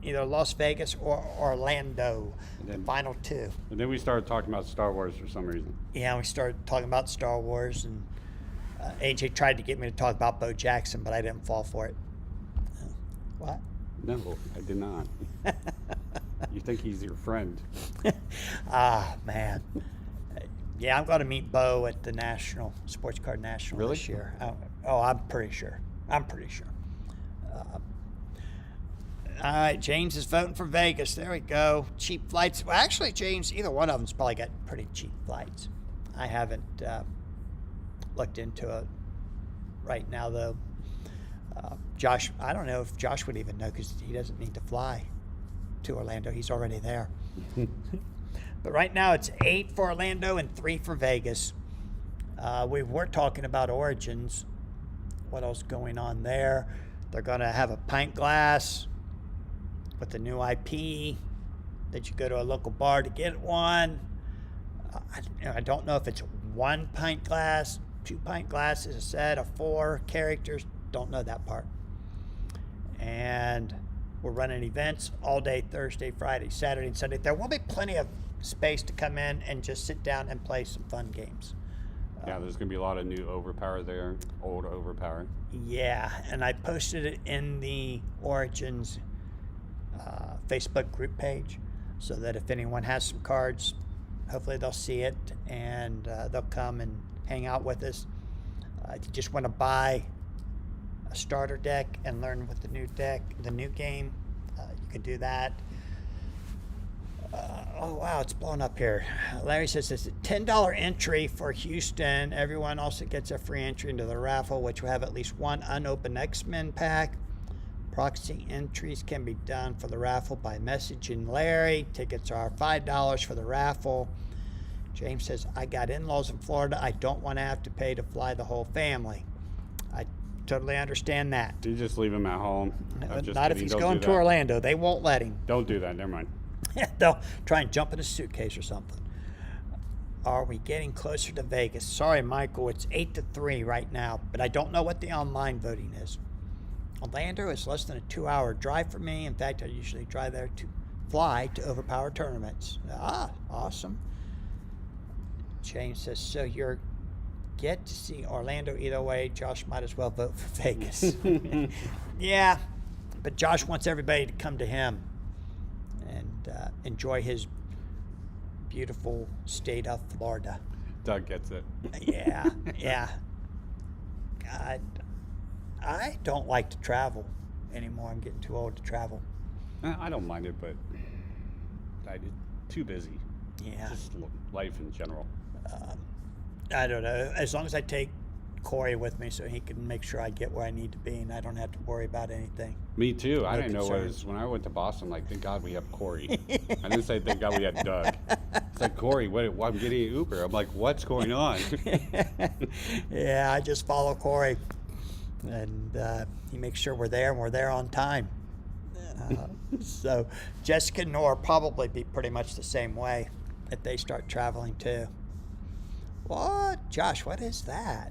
Either Las Vegas or Orlando, the final two. And then we started talking about Star Wars for some reason. Yeah, we started talking about Star Wars, and AJ tried to get me to talk about Bo Jackson, but I didn't fall for it. What? No, I did not. You think he's your friend? Man. Yeah, I'm going to meet Bo at the National, Sports Card National Really? this year. I'm pretty sure. All right, James is voting for Vegas. There we go. Cheap flights. Well, actually, James, either one of them's probably got pretty cheap flights. I haven't looked into it right now, though. Josh, I don't know if Josh would even know because he doesn't need to fly to Orlando. He's already there. But right now, it's 8 for Orlando and 3 for Vegas. We were talking about Origins. What else going on there? They're going to have a pint glass with the new IP that you go to a local bar to get one. I don't know if it's 1 pint glass, 2 pint glasses, a set of 4 characters. Don't know that part. And we're running events all day, Thursday, Friday, Saturday, and Sunday. There will be plenty of space to come in and just sit down and play some fun games. Yeah, there's going to be a lot of new Overpower there, old Overpower. Yeah, and I posted it in the Origins Facebook group page so that if anyone has some cards, hopefully they'll see it and they'll come and hang out with us. If you just want to buy a starter deck and learn with the new deck, the new game, you can do that. Oh, wow, it's blown up here. Larry says it's a $10 entry for Houston. Everyone also gets a free entry into the raffle, which will have at least 1 unopened X-Men pack. Proxy entries can be done for the raffle by messaging Larry. Tickets are $5 for the raffle. James says, I got in-laws in Florida. I don't want to have to pay to fly the whole family. I totally understand that. You just leave him at home. I'm just Not if kidding. he's Don't going do to that. Orlando. They won't let him. Don't do that. Never mind. They'll try and jump in a suitcase or something. Are we getting closer to Vegas? Sorry, Michael, it's 8-3 right now, but I don't know what the online voting is. Orlando is less than a 2-hour drive for me. In fact, I usually drive there to fly to Overpower tournaments. Awesome. James says, so you're get to see Orlando either way. Josh might as well vote for Vegas. Yeah, but Josh wants everybody to come to him and enjoy his beautiful state of Florida. Doug gets it. Yeah, yeah. God, I don't like to travel anymore. I'm getting too old to travel. I don't mind it, but too busy. Yeah. Just life in general. I don't know. As long as I take Corey with me so he can make sure I get where I need to be and I don't have to worry about anything. Me too. I No didn't know what it concerns. was. When I went to Boston, like, thank God we have Corey. I didn't say thank God we had Doug. It's like, Corey, I'm getting an Uber. I'm like, what's going on? Yeah, I just follow Corey. And he makes sure we're there and we're there on time. So Jessica and Nora probably be pretty much the same way if they start traveling too. What? Josh, what is that?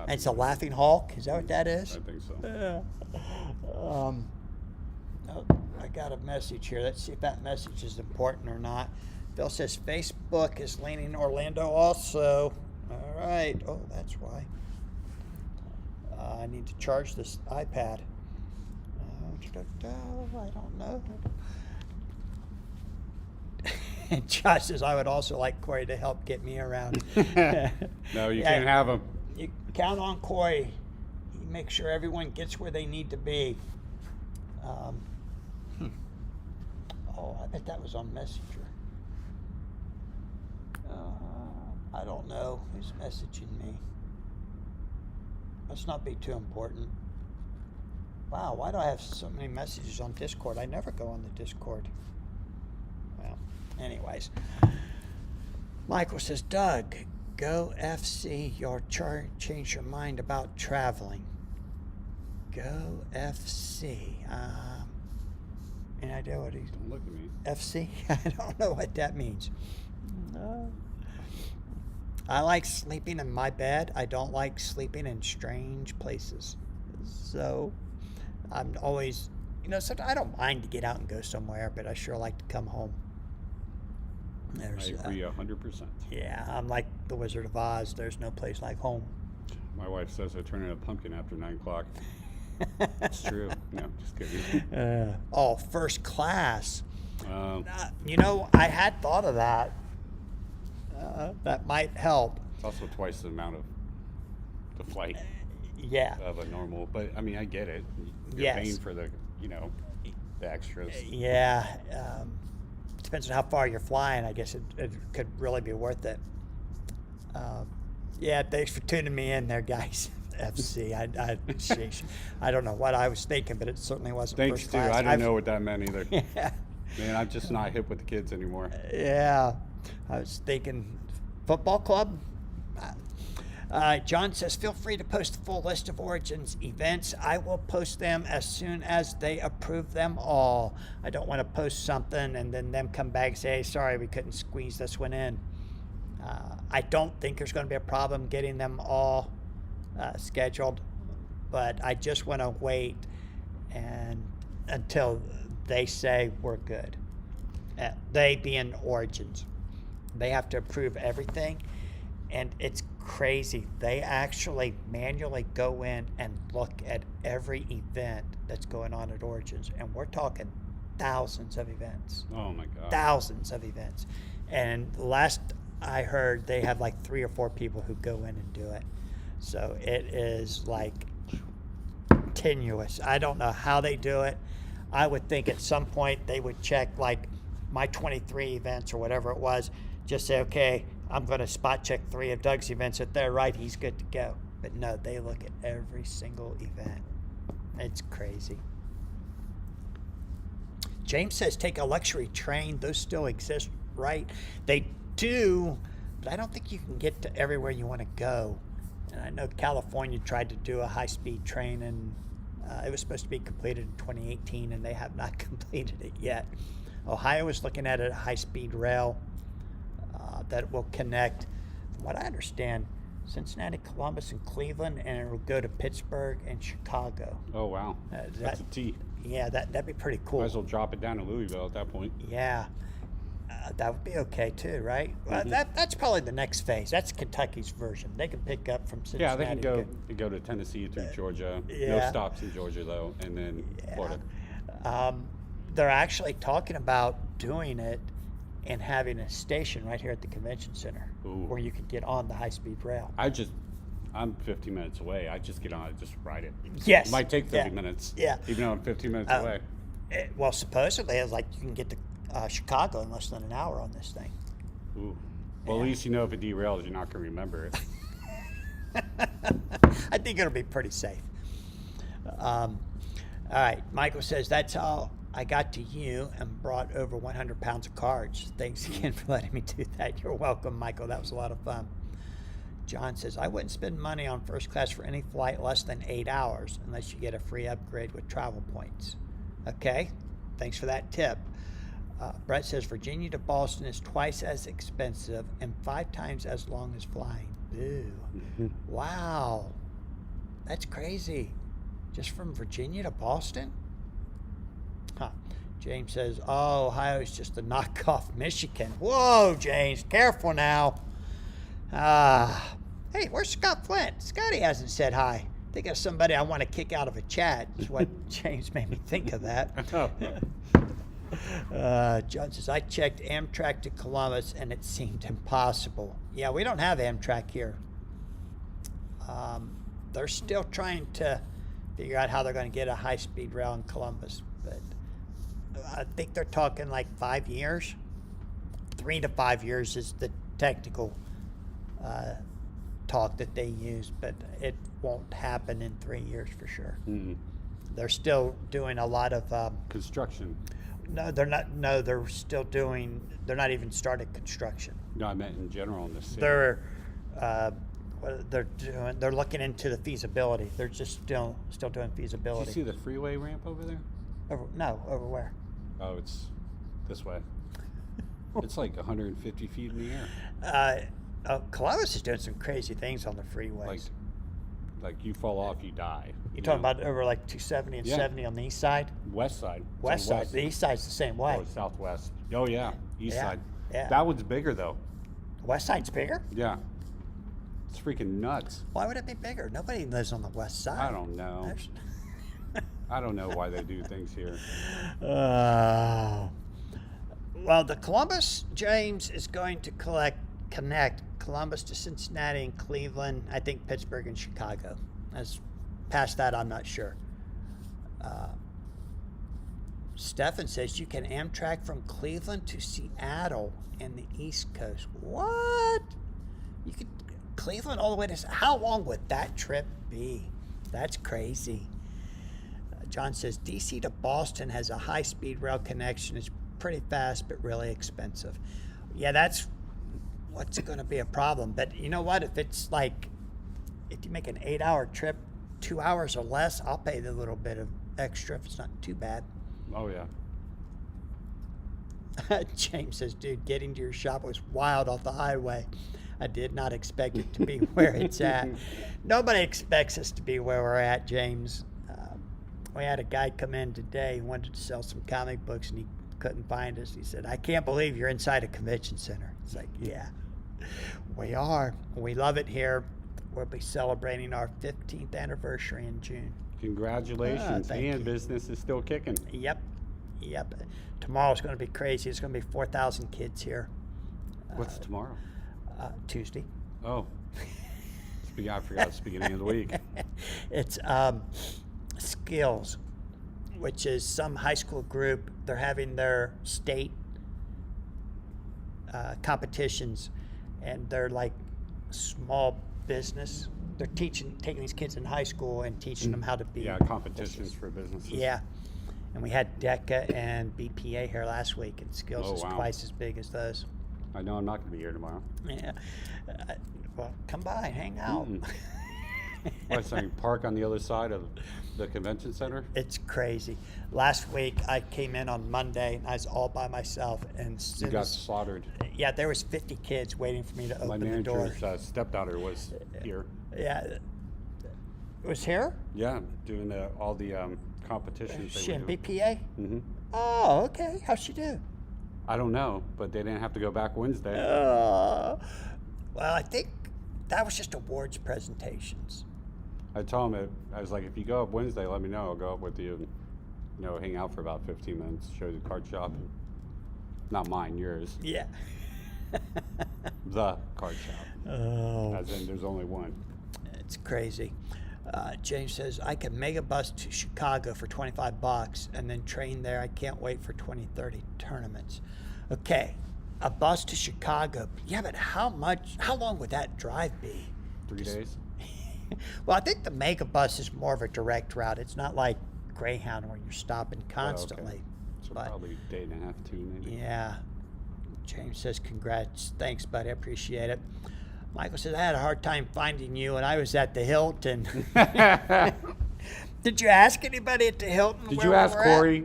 It's a laughing Hulk? Is that what that is? I think so. Oh, I got a message here. Let's see if that message is important or not. Phil says Facebook is leaning Orlando also. All right. Oh, that's why. I need to charge this iPad. I don't know. And Josh says, I would also like Corey to help get me around. No, you Yeah. can't have him. You count on Corey. He makes sure everyone gets where they need to be. Oh, I bet that was on Messenger. I don't know who's messaging me. Must not be too important. Wow, why do I have so many messages on Discord? I never go on the Discord. Well, anyways. Michael says, Doug, Go FC. You'll change your mind about traveling. Go FC. Any idea what he's Don't look at me. FC? I don't know what that means. I like sleeping in my bed. I don't like sleeping in strange places. So I'm always, sometimes I don't mind to get out and go somewhere, but I sure like to come home. I agree 100%. Yeah, I'm like the Wizard of Oz. There's no place like home. My wife says I turn into a pumpkin after 9 o'clock. It's true. No, just kidding. First class. Um, I had thought of that. That might help. It's also twice the amount of the flight Yeah. of a normal. But I mean, I get it. You're Yes. paying for the extras. Yeah. Depends on how far you're flying. I guess it could really be worth it. Yeah, thanks for tuning me in there, guys. FC. Sheesh. I don't know what I was thinking, but it certainly wasn't Thanks, first too. class. I didn't know what that meant either. Yeah. Man, I'm just not hip with the kids anymore. Yeah. I was thinking football club. John says, feel free to post the full list of Origins events. I will post them as soon as they approve them all. I don't want to post something and then them come back and say, hey, sorry, we couldn't squeeze this one in. I don't think there's going to be a problem getting them all scheduled, but I just want to wait until they say we're good. They being Origins. They have to approve everything, and it's crazy. They actually manually go in and look at every event that's going on at Origins, and we're talking thousands of events. Oh my God. Thousands of events. And last I heard, they have like 3 or 4 people who go in and do it. So it is like tenuous. I don't know how they do it. I would think at some point they would check like my 23 events or whatever it was, just say, okay, I'm going to spot check 3 of Doug's events. If they're right, he's good to go. But no, they look at every single event. It's crazy. James says take a luxury train. Those still exist, right? They do, but I don't think you can get to everywhere you want to go. And I know California tried to do a high-speed train, and it was supposed to be completed in 2018, and they have not completed it yet. Ohio is looking at a high-speed rail that will connect, from what I understand, Cincinnati, Columbus, and Cleveland, and it will go to Pittsburgh and Chicago. Oh, wow. That's a T. Yeah, that'd be pretty cool. Might as well drop it down to Louisville at that point. Yeah, that would be okay too, right? Well, that's probably the next phase. That's Kentucky's version. They can pick up from Cincinnati. Yeah, they can go to Tennessee through Georgia. Yeah. No stops in Georgia though, and then Florida. They're actually talking about doing it and having a station right here at the convention center where you could get on the high-speed rail. I'm 15 minutes away. I just get on it, just ride it. Yes. It might take 30 minutes. Yeah. Even though I'm 15 minutes away. Well, supposedly it's like you can get to Chicago in less than an hour on this thing. Ooh. Well, at least you know if it derails, you're not going to remember it. I think it'll be pretty safe. All right. Michael says, that's how I got to you and brought over 100 pounds of cards. Thanks again for letting me do that. You're welcome, Michael. That was a lot of fun. John says, I wouldn't spend money on first class for any flight less than 8 hours unless you get a free upgrade with travel points. Okay. Thanks for that tip. Brett says, Virginia to Boston is twice as expensive and 5 times as long as flying. Boo. Wow. That's crazy. Just from Virginia to Boston? Huh. James says, oh, Ohio is just a knockoff Michigan. Whoa, James, careful now. Hey, where's Scott Flint? Scotty hasn't said hi. Think of somebody I want to kick out of a chat is what James made me think of that. John says, I checked Amtrak to Columbus and it seemed impossible. Yeah, we don't have Amtrak here. They're still trying to figure out how they're going to get a high-speed rail in Columbus, but I think they're talking like 5 years. 3 to 5 years is the technical talk that they use, but it won't happen in 3 years for sure. They're still doing a lot of construction. No, they're not. No, they're still doing. They're not even started construction. No, I meant in general in the city. They're what they're doing. They're looking into the feasibility. They're just still doing Did you feasibility. see the freeway ramp over there? Over where? Oh, it's this way. It's like 150 feet in the air. Columbus is doing some crazy things on the freeways. Like you fall off, you die. You talking about over like 270 and Yeah. 70 on the east side? West side? It's West on side. The east side's the same way. Oh, southwest. Oh yeah, east Yeah, side. yeah. That one's bigger though. West side's bigger? Yeah. It's freaking nuts. Why would it be bigger? Nobody lives on the west side. I don't know. There's- I don't know why they do things here. Well, the Columbus James is going to connect Columbus to Cincinnati and Cleveland. I think Pittsburgh and Chicago. As past that, I'm not sure. Stefan says you can Amtrak from Cleveland to Seattle and the East Coast. What? You could Cleveland all the way to. How long would that trip be? That's crazy. John says DC to Boston has a high-speed rail connection. It's pretty fast, but really expensive. Yeah, that's what's going to be a problem. But you know what? If it's like, if you make an 8-hour trip, 2 hours or less, I'll pay the little bit of extra if it's not too bad. Oh yeah. James says, dude, getting to your shop was wild off the highway. I did not expect it to be where it's at. Nobody expects us to be where we're at, James. We had a guy come in today who wanted to sell some comic books, and he couldn't find us. He said, I can't believe you're inside a convention center. It's like, yeah, we are. We love it here. We'll be celebrating our 15th anniversary in June. Congratulations. thank And you. business is still kicking. Yep. Tomorrow's going to be crazy. It's going to be 4,000 kids here. What's tomorrow? Tuesday. Oh. I forgot it's the beginning of the week. It's Skills, which is some high school group. They're having their state competitions, and they're like small business. They're taking these kids in high school and teaching them how to be. Yeah, competitions for businesses. Yeah. And we had DECA and BPA here last week, and Skills Oh, is wow. twice as big as those. I know I'm not going to be here tomorrow. Yeah. Well, come by, hang out. Mm-mm. What, so you park on the other side of the convention center? It's crazy. Last week I came in on Monday and I was all by myself, and as You soon got as, slaughtered. yeah, there was 50 kids waiting for me to My open the door. manager's stepdaughter was here. Yeah, it was here. Yeah, doing all the competitions. She in doing. BPA. Mm-hmm. Oh, okay. How'd she do? I don't know, but they didn't have to go back Wednesday. Well, I think that was just awards presentations. I told him, I was like, if you go up Wednesday, let me know. I'll go up with you and, hang out for about 15 minutes, show you the card shop. Not mine, yours. Yeah. The card shop. Oh, As in, there's only one. it's crazy. James says, I can mega bus to Chicago for $25 and then train there. I can't wait for 2030 tournaments. Okay, a bus to Chicago. Yeah, but how long would that drive be? 3 days? Well, I think the mega bus is more of a direct route. It's not like Greyhound where you're stopping constantly. So But probably a day and a half, 2 maybe. yeah, James says, congrats. Thanks, buddy. I appreciate it. Michael says, I had a hard time finding you, and I was at the Hilton. Did you ask anybody at the Hilton? Did where you we ask were at? Corey?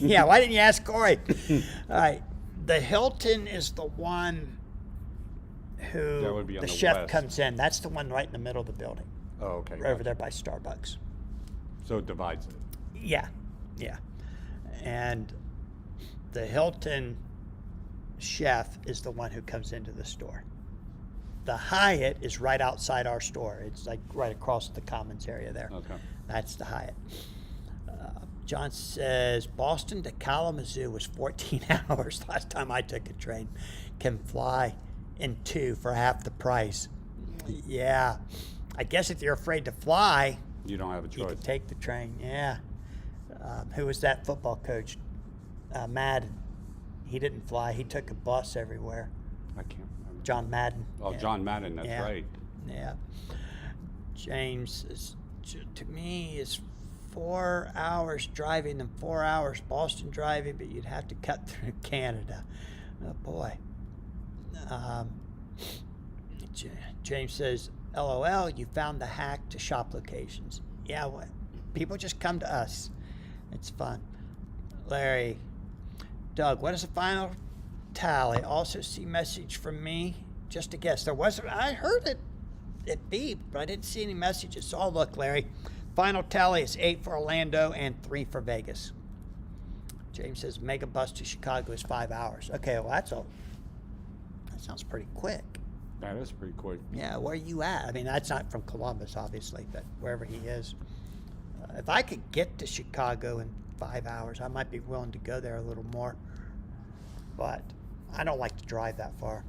Yeah, why didn't you ask Corey? All right. The Hilton is the one who That would be on the the chef west. comes in. That's the one right in the middle of the building, Oh, okay. right over there by Starbucks. So it divides it. Yeah, yeah. And the Hilton chef is the one who comes into the store. The Hyatt is right outside our store. It's like right across the Commons area there. Okay. That's the Hyatt. John says Boston to Kalamazoo was 14 hours last time I took a train. Can fly in 2 for half the price. Yeah. I guess if you're afraid to fly, You don't have a you choice. can take the train. Yeah. Who was that football coach? Madden. He didn't fly. He took a bus everywhere. I can't remember. John Madden. Oh, Yeah. John Madden, that's Yeah. right. Yeah. James is, to me, is 4 hours driving and 4 hours Boston driving, but you'd have to cut through Canada. Oh boy. James says, LOL, you found the hack to shop locations. Yeah, well, people just come to us. It's fun. Larry, Doug, what is the final tally? Also see message from me. Just a guess. There wasn't. I heard it beep, but I didn't see any messages. So I'll look, Larry. Final tally is 8 for Orlando and 3 for Vegas. James says mega bus to Chicago is 5 hours. Okay, well that sounds pretty quick. That is pretty quick. Yeah, where are you at? I mean, that's not from Columbus, obviously, but wherever he is. If I could get to Chicago in 5 hours, I might be willing to go there a little more. But I don't like to drive that far.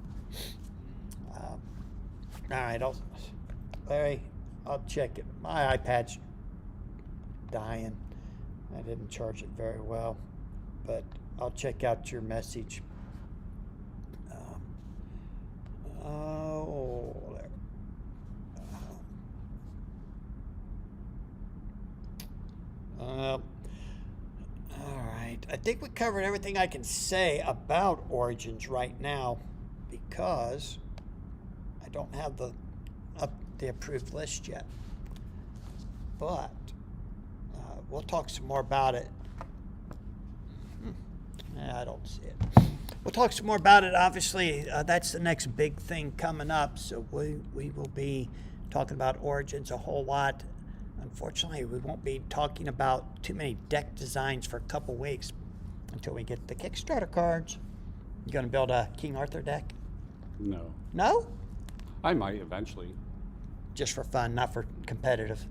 All right, Larry, I'll check it. My iPad's dying. I didn't charge it very well, but I'll check out your message. There. All right. I think we covered everything I can say about Origins right now because I don't have the approved list yet. But we'll talk some more about it. I don't see it. We'll talk some more about it. Obviously, that's the next big thing coming up. So we will be talking about Origins a whole lot. Unfortunately, we won't be talking about too many deck designs for a couple weeks until we get the Kickstarter cards. You going to build a King Arthur deck? No. No? I might eventually. Just for fun, not for competitive.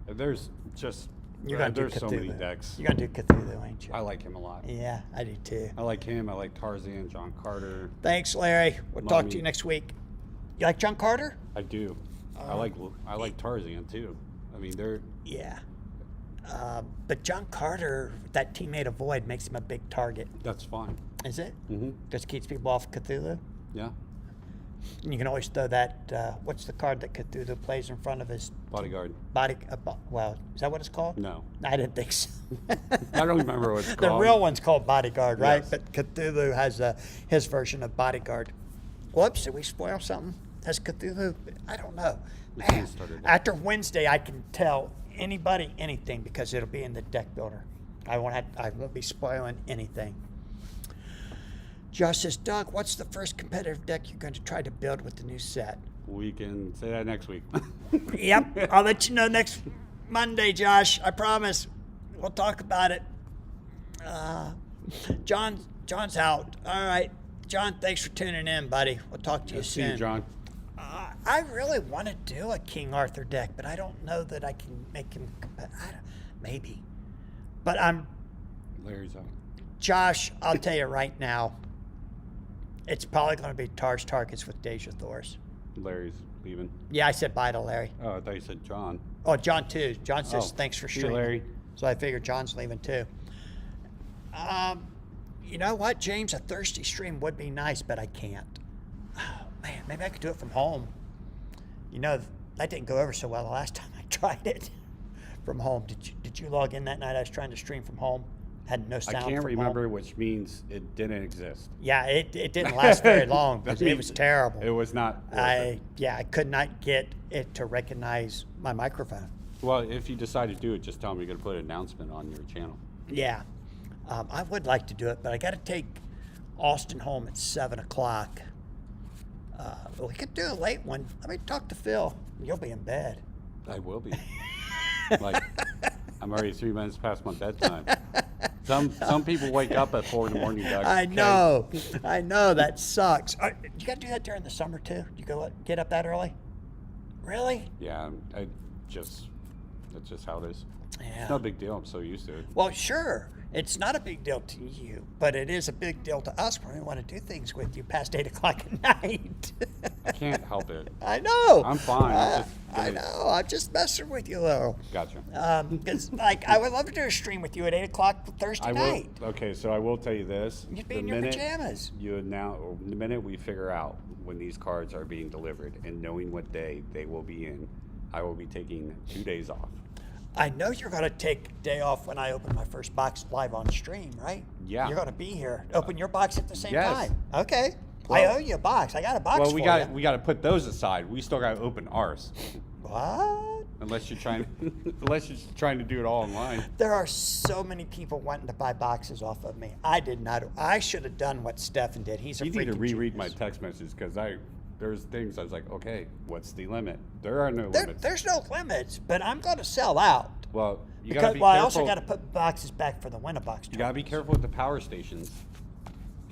There's just You're going to do there's Cthulhu. so many decks. You're going to do Cthulhu, ain't you? I like him a lot. Yeah, I do too. I like him. I like Tarzan, John Carter. Thanks, Larry. We'll talk to you Mummy. next week. You like John Carter? I do. I like Tarzan too. I mean, they're Yeah. But John Carter, that teammate of Void, makes him a big target. that's fine. Is it? Mm-hmm. Just keeps people off Cthulhu? Yeah. And you can always throw that, what's the card that Cthulhu plays in front of his Bodyguard. body? Well, is that what it's called? No. I didn't think so. I don't remember what it's The called. real one's called Bodyguard, right? Yes. But Cthulhu has his version of Bodyguard. Whoops, did we spoil something? Has Cthulhu? I don't know. The Man, game started. after Wednesday, I can tell anybody anything because it'll be in the deck builder. I won't be spoiling anything. Josh says, Doug, what's the first competitive deck you're going to try to build with the new set? We can say that next week. Yep, I'll let you know next Monday, Josh. I promise. We'll talk about it. John's out. All right, John. Thanks for tuning in, buddy. We'll talk to you See soon. you, John. I really want to do a King Arthur deck, but I don't know that I can make him. Maybe, but Larry's out. Josh. I'll tell you right now. It's probably going to be Tar's Targets with Deja Thors. Larry's leaving. Yeah, I said bye to Larry. Oh, I thought you said John. Oh, John too. John says Oh, thanks for see you, streaming. Larry. So I figured John's leaving too. You know what, James? A Thursday stream would be nice, but I can't. Oh, man, maybe I could do it from home. You know, that didn't go over so well the last time I tried it from home. Did you log in that night? I was trying to stream from home. Had no I sound. can't from remember, home. which means it didn't exist. Yeah, it didn't last very long because it was terrible. It was not. worth it. I could not get it to recognize my microphone. Well, if you decide to do it, just tell me you're going to put an announcement on your channel. Yeah, I would like to do it, but I got to take Austin home at 7 o'clock. We could do a late one. Let me talk to Phil. You'll be in bed. I will be. Like, I'm already 3 minutes past my bedtime. Some people wake up at 4 in the morning, Doug. I okay? know that sucks. You got to do that during the summer too. You get up that early? Really? Yeah, that's just how it is. Yeah. It's no big deal. I'm so used to it. Well, sure. It's not a big deal to you, but it is a big deal to us when we want to do things with you past 8 o'clock at night. I can't help it. I know. I'm fine. It's just I know. I'm just messing with you, though. Gotcha. Because, I would love to do a stream with you at 8 o'clock Thursday I will. night. Okay, so I will tell you this. You'd be in your pajamas. The minute we figure out when these cards are being delivered and knowing what day they will be in, I will be taking 2 days off. I know you're going to take a day off when I open my first box live on stream, right? Yeah. You're going to be here. Open your box at the same Yes. time. Okay. I Well- owe you a box. I got a box Well, for we you. got to put those aside. We still got to open ours, What? unless you're trying to do it all online. There are so many people wanting to buy boxes off of me. I did not. I should have done what Stefan did. He's a You need to freaking reread my genius. text messages because there's things I was like, okay, what's the limit? There are no There, limits. there's no limits, but I'm going to sell out. Well, you got Because, to be well, I careful. also got to put boxes back for the Winnabox. You got to be careful with the power stations.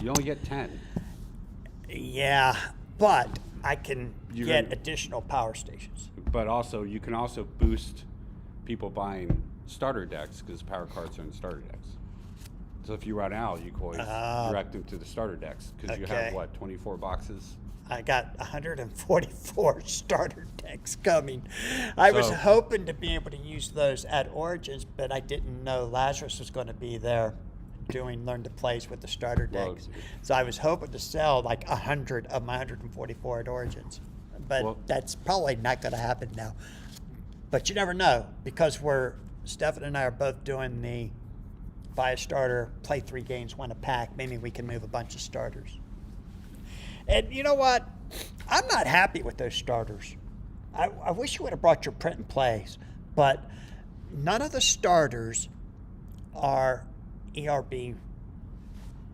You only get 10. Yeah, but I can You get can- additional power stations. But also, you can also boost people buying starter decks because power cards are in starter decks. So if you run out, you can always direct them to the starter decks because you Okay. have, what, 24 boxes? I got 144 starter decks coming. I was So- hoping to be able to use those at Origins, but I didn't know Lazarus was going to be there doing Learn to Plays with the starter Well, decks. So I was hoping to sell like 100 of my 144 at Origins. But Well- that's probably not going to happen now. But you never know because Stefan and I are both doing the buy a starter, play 3 games, win a pack. Maybe we can move a bunch of starters. And you know what? I'm not happy with those starters. I wish you would have brought your print and plays, but none of the starters are ERB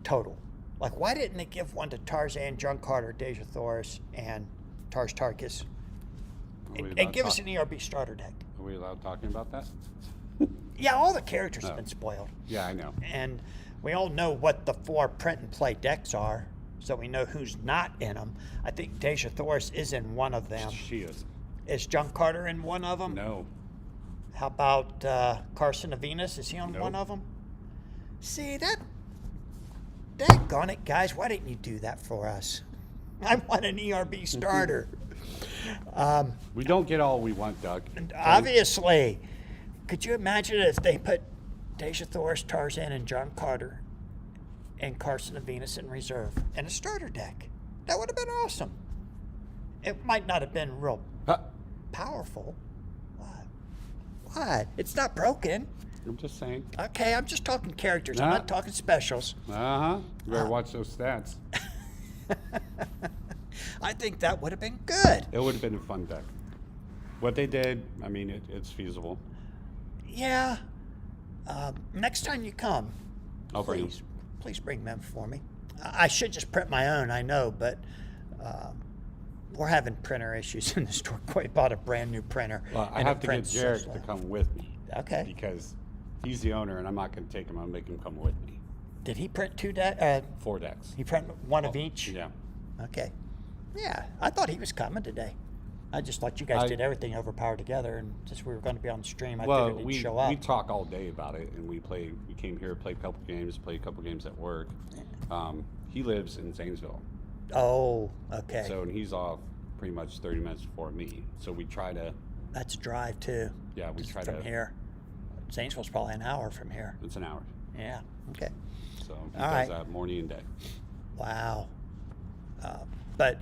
total. Like, why didn't they give one to Tarzan, John Carter, Deja Thoris, and Tarz Tarkus? Are we And allowed give us talk- an ERB starter deck. Are we allowed talking about that? Yeah, all the characters have No. been spoiled. Yeah, I know. And we all know what the 4 print and play decks are, so we know who's not in them. I think Deja Thoris is in one of them. She is. Is John Carter in one of them? No. How about Carson of Venus? Is he on Nope. one of them? See, daggone it, guys. Why didn't you do that for us? I want an ERB starter. We don't get all we want, Doug. And obviously, could you imagine if they put Deja Thoris, Tarzan, and John Carter and Carson of Venus in reserve in a starter deck? That would have been awesome. It might not have been real Huh. powerful. What? It's not broken. I'm just saying. Okay, I'm just talking characters. I'm Nah. not talking specials. Uh-huh. You better watch those stats. I think that would have been good. It would have been a fun deck. What they did, I mean, it's feasible. Yeah. Next time you come, I'll bring 'em. please bring them for me. I should just print my own, I know, but we're having printer issues in the store. Corey bought a brand new printer. Well, I and it have to get prints so Jarek slow. to come with me. Okay. Because he's the owner, and I'm not going to take him. I'll make him come with me. Did he print 2 decks? 4 decks. He print one of each? Yeah. Okay. Yeah, I thought he was coming today. I just thought you guys did everything overpowered together, and since we were going to be on the stream, I Well, figured he'd we show up. talk all day about it, and we came here, played a couple games, played a couple games at work. He lives in Zanesville, Oh, okay. so and he's off pretty much 30 minutes before me. So we try to, That's a drive too. yeah, we try from to. here. Zanesville's probably an hour from here. It's an hour, Yeah. Okay. so he All does right. that morning and day. Wow. But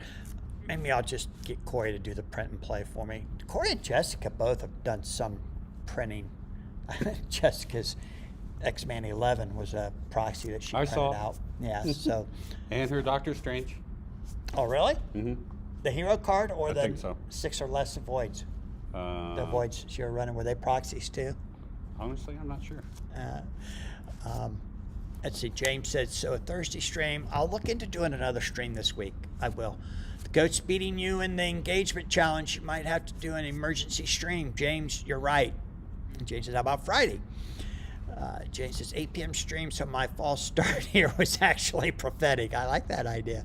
maybe I'll just get Corey to do the print and play for me. Corey and Jessica both have done some printing. Jessica's X-Man 11 was a proxy that she I printed saw. out. Yeah. So. And her Doctor Strange. Oh, really? Mm-hmm. The hero card or I the think so. 6 or less voids? The voids you're running, were they proxies too? Honestly, I'm not sure. Let's see. James said, so a Thursday stream. I'll look into doing another stream this week. I will. The goat's beating you in the engagement challenge. You might have to do an emergency stream. James, you're right. And James says, how about Friday? James says, 8 p.m. stream, so my false start here was actually prophetic. I like that idea.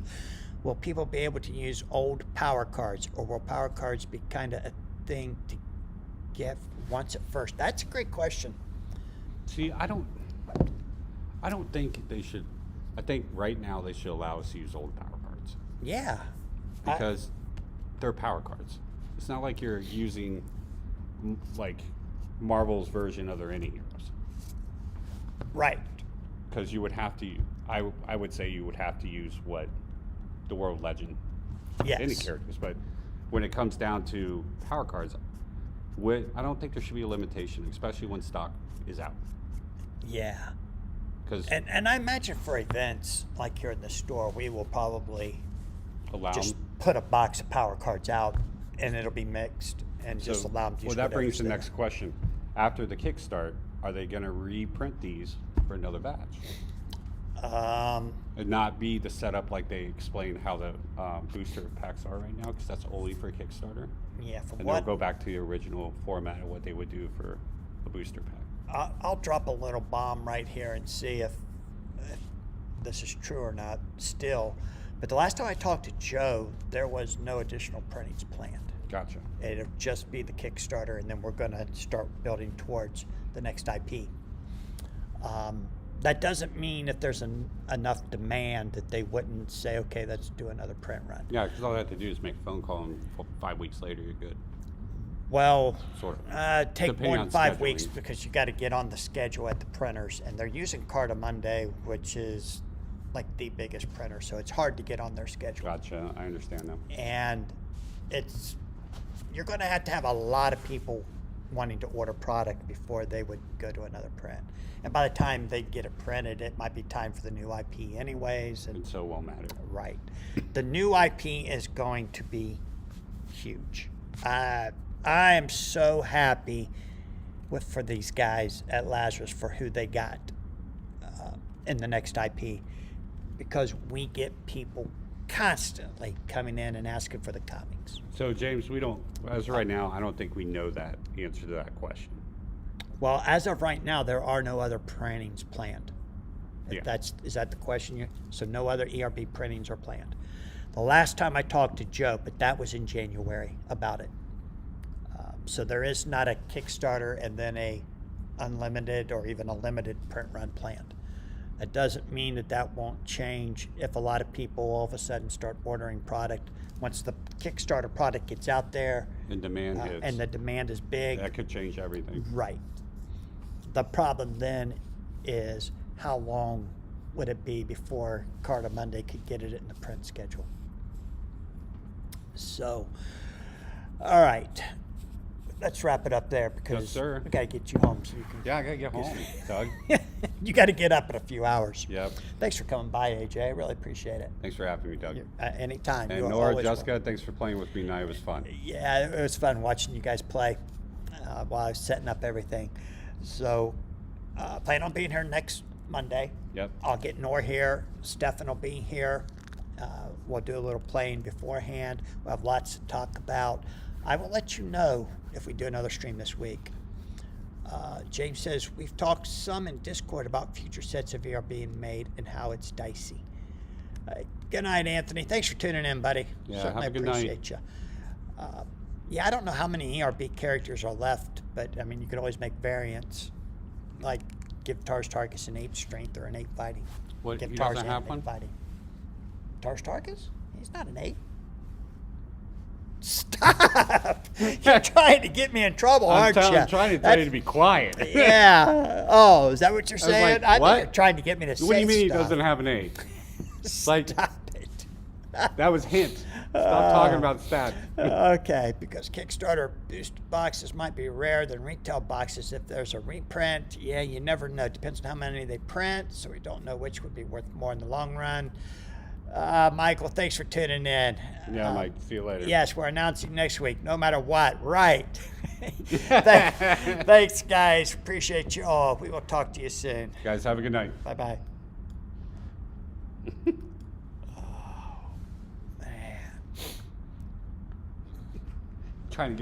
Will people be able to use old power cards, or will power cards be kind of a thing to get once at first? That's a great question. See, I don't think they should. I think right now they should allow us to use old power cards Yeah. because they're power cards. It's not like you're using like Marvel's version of their any heroes. Right. Because you would have to. I would say you would have to use what the World Legend Yes. any characters, but when it comes down to power cards, I don't think there should be a limitation, especially when stock is out. Yeah. Because And I imagine for events like here in the store, we will probably Allow just 'em? put a box of power cards out, and it'll be mixed, and just So, allow them to use well, that brings whatever's the there. next question. After the kickstart, are they going to reprint these for another batch? And not be the setup like they explain how the booster packs are right now, because that's only for Kickstarter. Yeah, for And what? they'll go back to the original format of what they would do for a booster pack. I'll drop a little bomb right here and see if this is true or not still. But the last time I talked to Joe, there was no additional printings planned. Gotcha. It'll just be the Kickstarter, and then we're going to start building towards the next IP. That doesn't mean if there's enough demand that they wouldn't say, okay, let's do another print run. Yeah, because all they have to do is make a phone call, and 5 weeks later, you're good. Well, Sort of. take Depending more on than 5 scheduling. weeks because you got to get on the schedule at the printers, and they're using Carta Monday, which is like the biggest printer, so it's hard to get on their schedule. Gotcha. I understand now. And you're going to have a lot of people wanting to order product before they would go to another print. And by the time they get it printed, it might be time for the new IP anyways. And so it won't matter. Right. The new IP is going to be huge. I am so happy for these guys at Lazarus for who they got in the next IP, because we get people constantly coming in and asking for the comics. So, James, we don't, as of right now, I don't think we know that answer to that question. Well, as of right now, there are no other printings planned. Yeah. Is that the question? So no other ERB printings are planned. The last time I talked to Joe, but that was in January about it. So there is not a Kickstarter and then a unlimited or even a limited print run planned. That doesn't mean that won't change if a lot of people all of a sudden start ordering product. Once the Kickstarter product gets out there And demand hits. and the demand is big, That could change everything. right. The problem then is how long would it be before Carta Monday could get it in the print schedule? So, all right. Let's wrap it up there because sir. we got to get you home so you can. Yeah, I gotta get home, Doug. You got to get up in a few hours. Yep. Thanks for coming by, AJ. I really appreciate it. Thanks for having me, Doug. Anytime. And You are Nora, always Jessica, welcome. thanks for playing with me tonight. It was fun. Yeah, it was fun watching you guys play while I was setting up everything. So, plan on being here next Monday. Yep. I'll get Nor here. Stefan will be here. We'll do a little playing beforehand. We'll have lots to talk about. I will let you know if we do another stream this week. James says, we've talked some in Discord about future sets of VR being made and how it's dicey. Good night, Anthony. Thanks for tuning in, buddy. Yeah, Certainly have a good night. appreciate you. Yeah, I don't know how many ERB characters are left, but I mean, you could always make variants. Like give Tars Tarkus an 8 strength or an 8 fighting. What, Give he doesn't Tarzan have an 8 one? fighting. Tars Tarkus? He's not an 8. Stop! You're trying to get me in trouble, aren't you? I'm trying to tell you to be quiet. Yeah. Oh, is that what you're was saying? like, I what? think you're trying to get me to say What do you mean he stuff. doesn't have an 8? Like, Stop it. that was hint. Stop talking about stats. Okay, because Kickstarter boost boxes might be rarer than retail boxes if there's a reprint. Yeah, you never know. Depends on how many they print, so we don't know which would be worth more in the long run. Michael, thanks for tuning in. Yeah, Mike. See you later. Yes, we're announcing next week, no matter what. Right. Thanks, guys. Appreciate you all. We will talk to you soon. Guys, have a good night. Bye-bye. Oh, man. Trying to get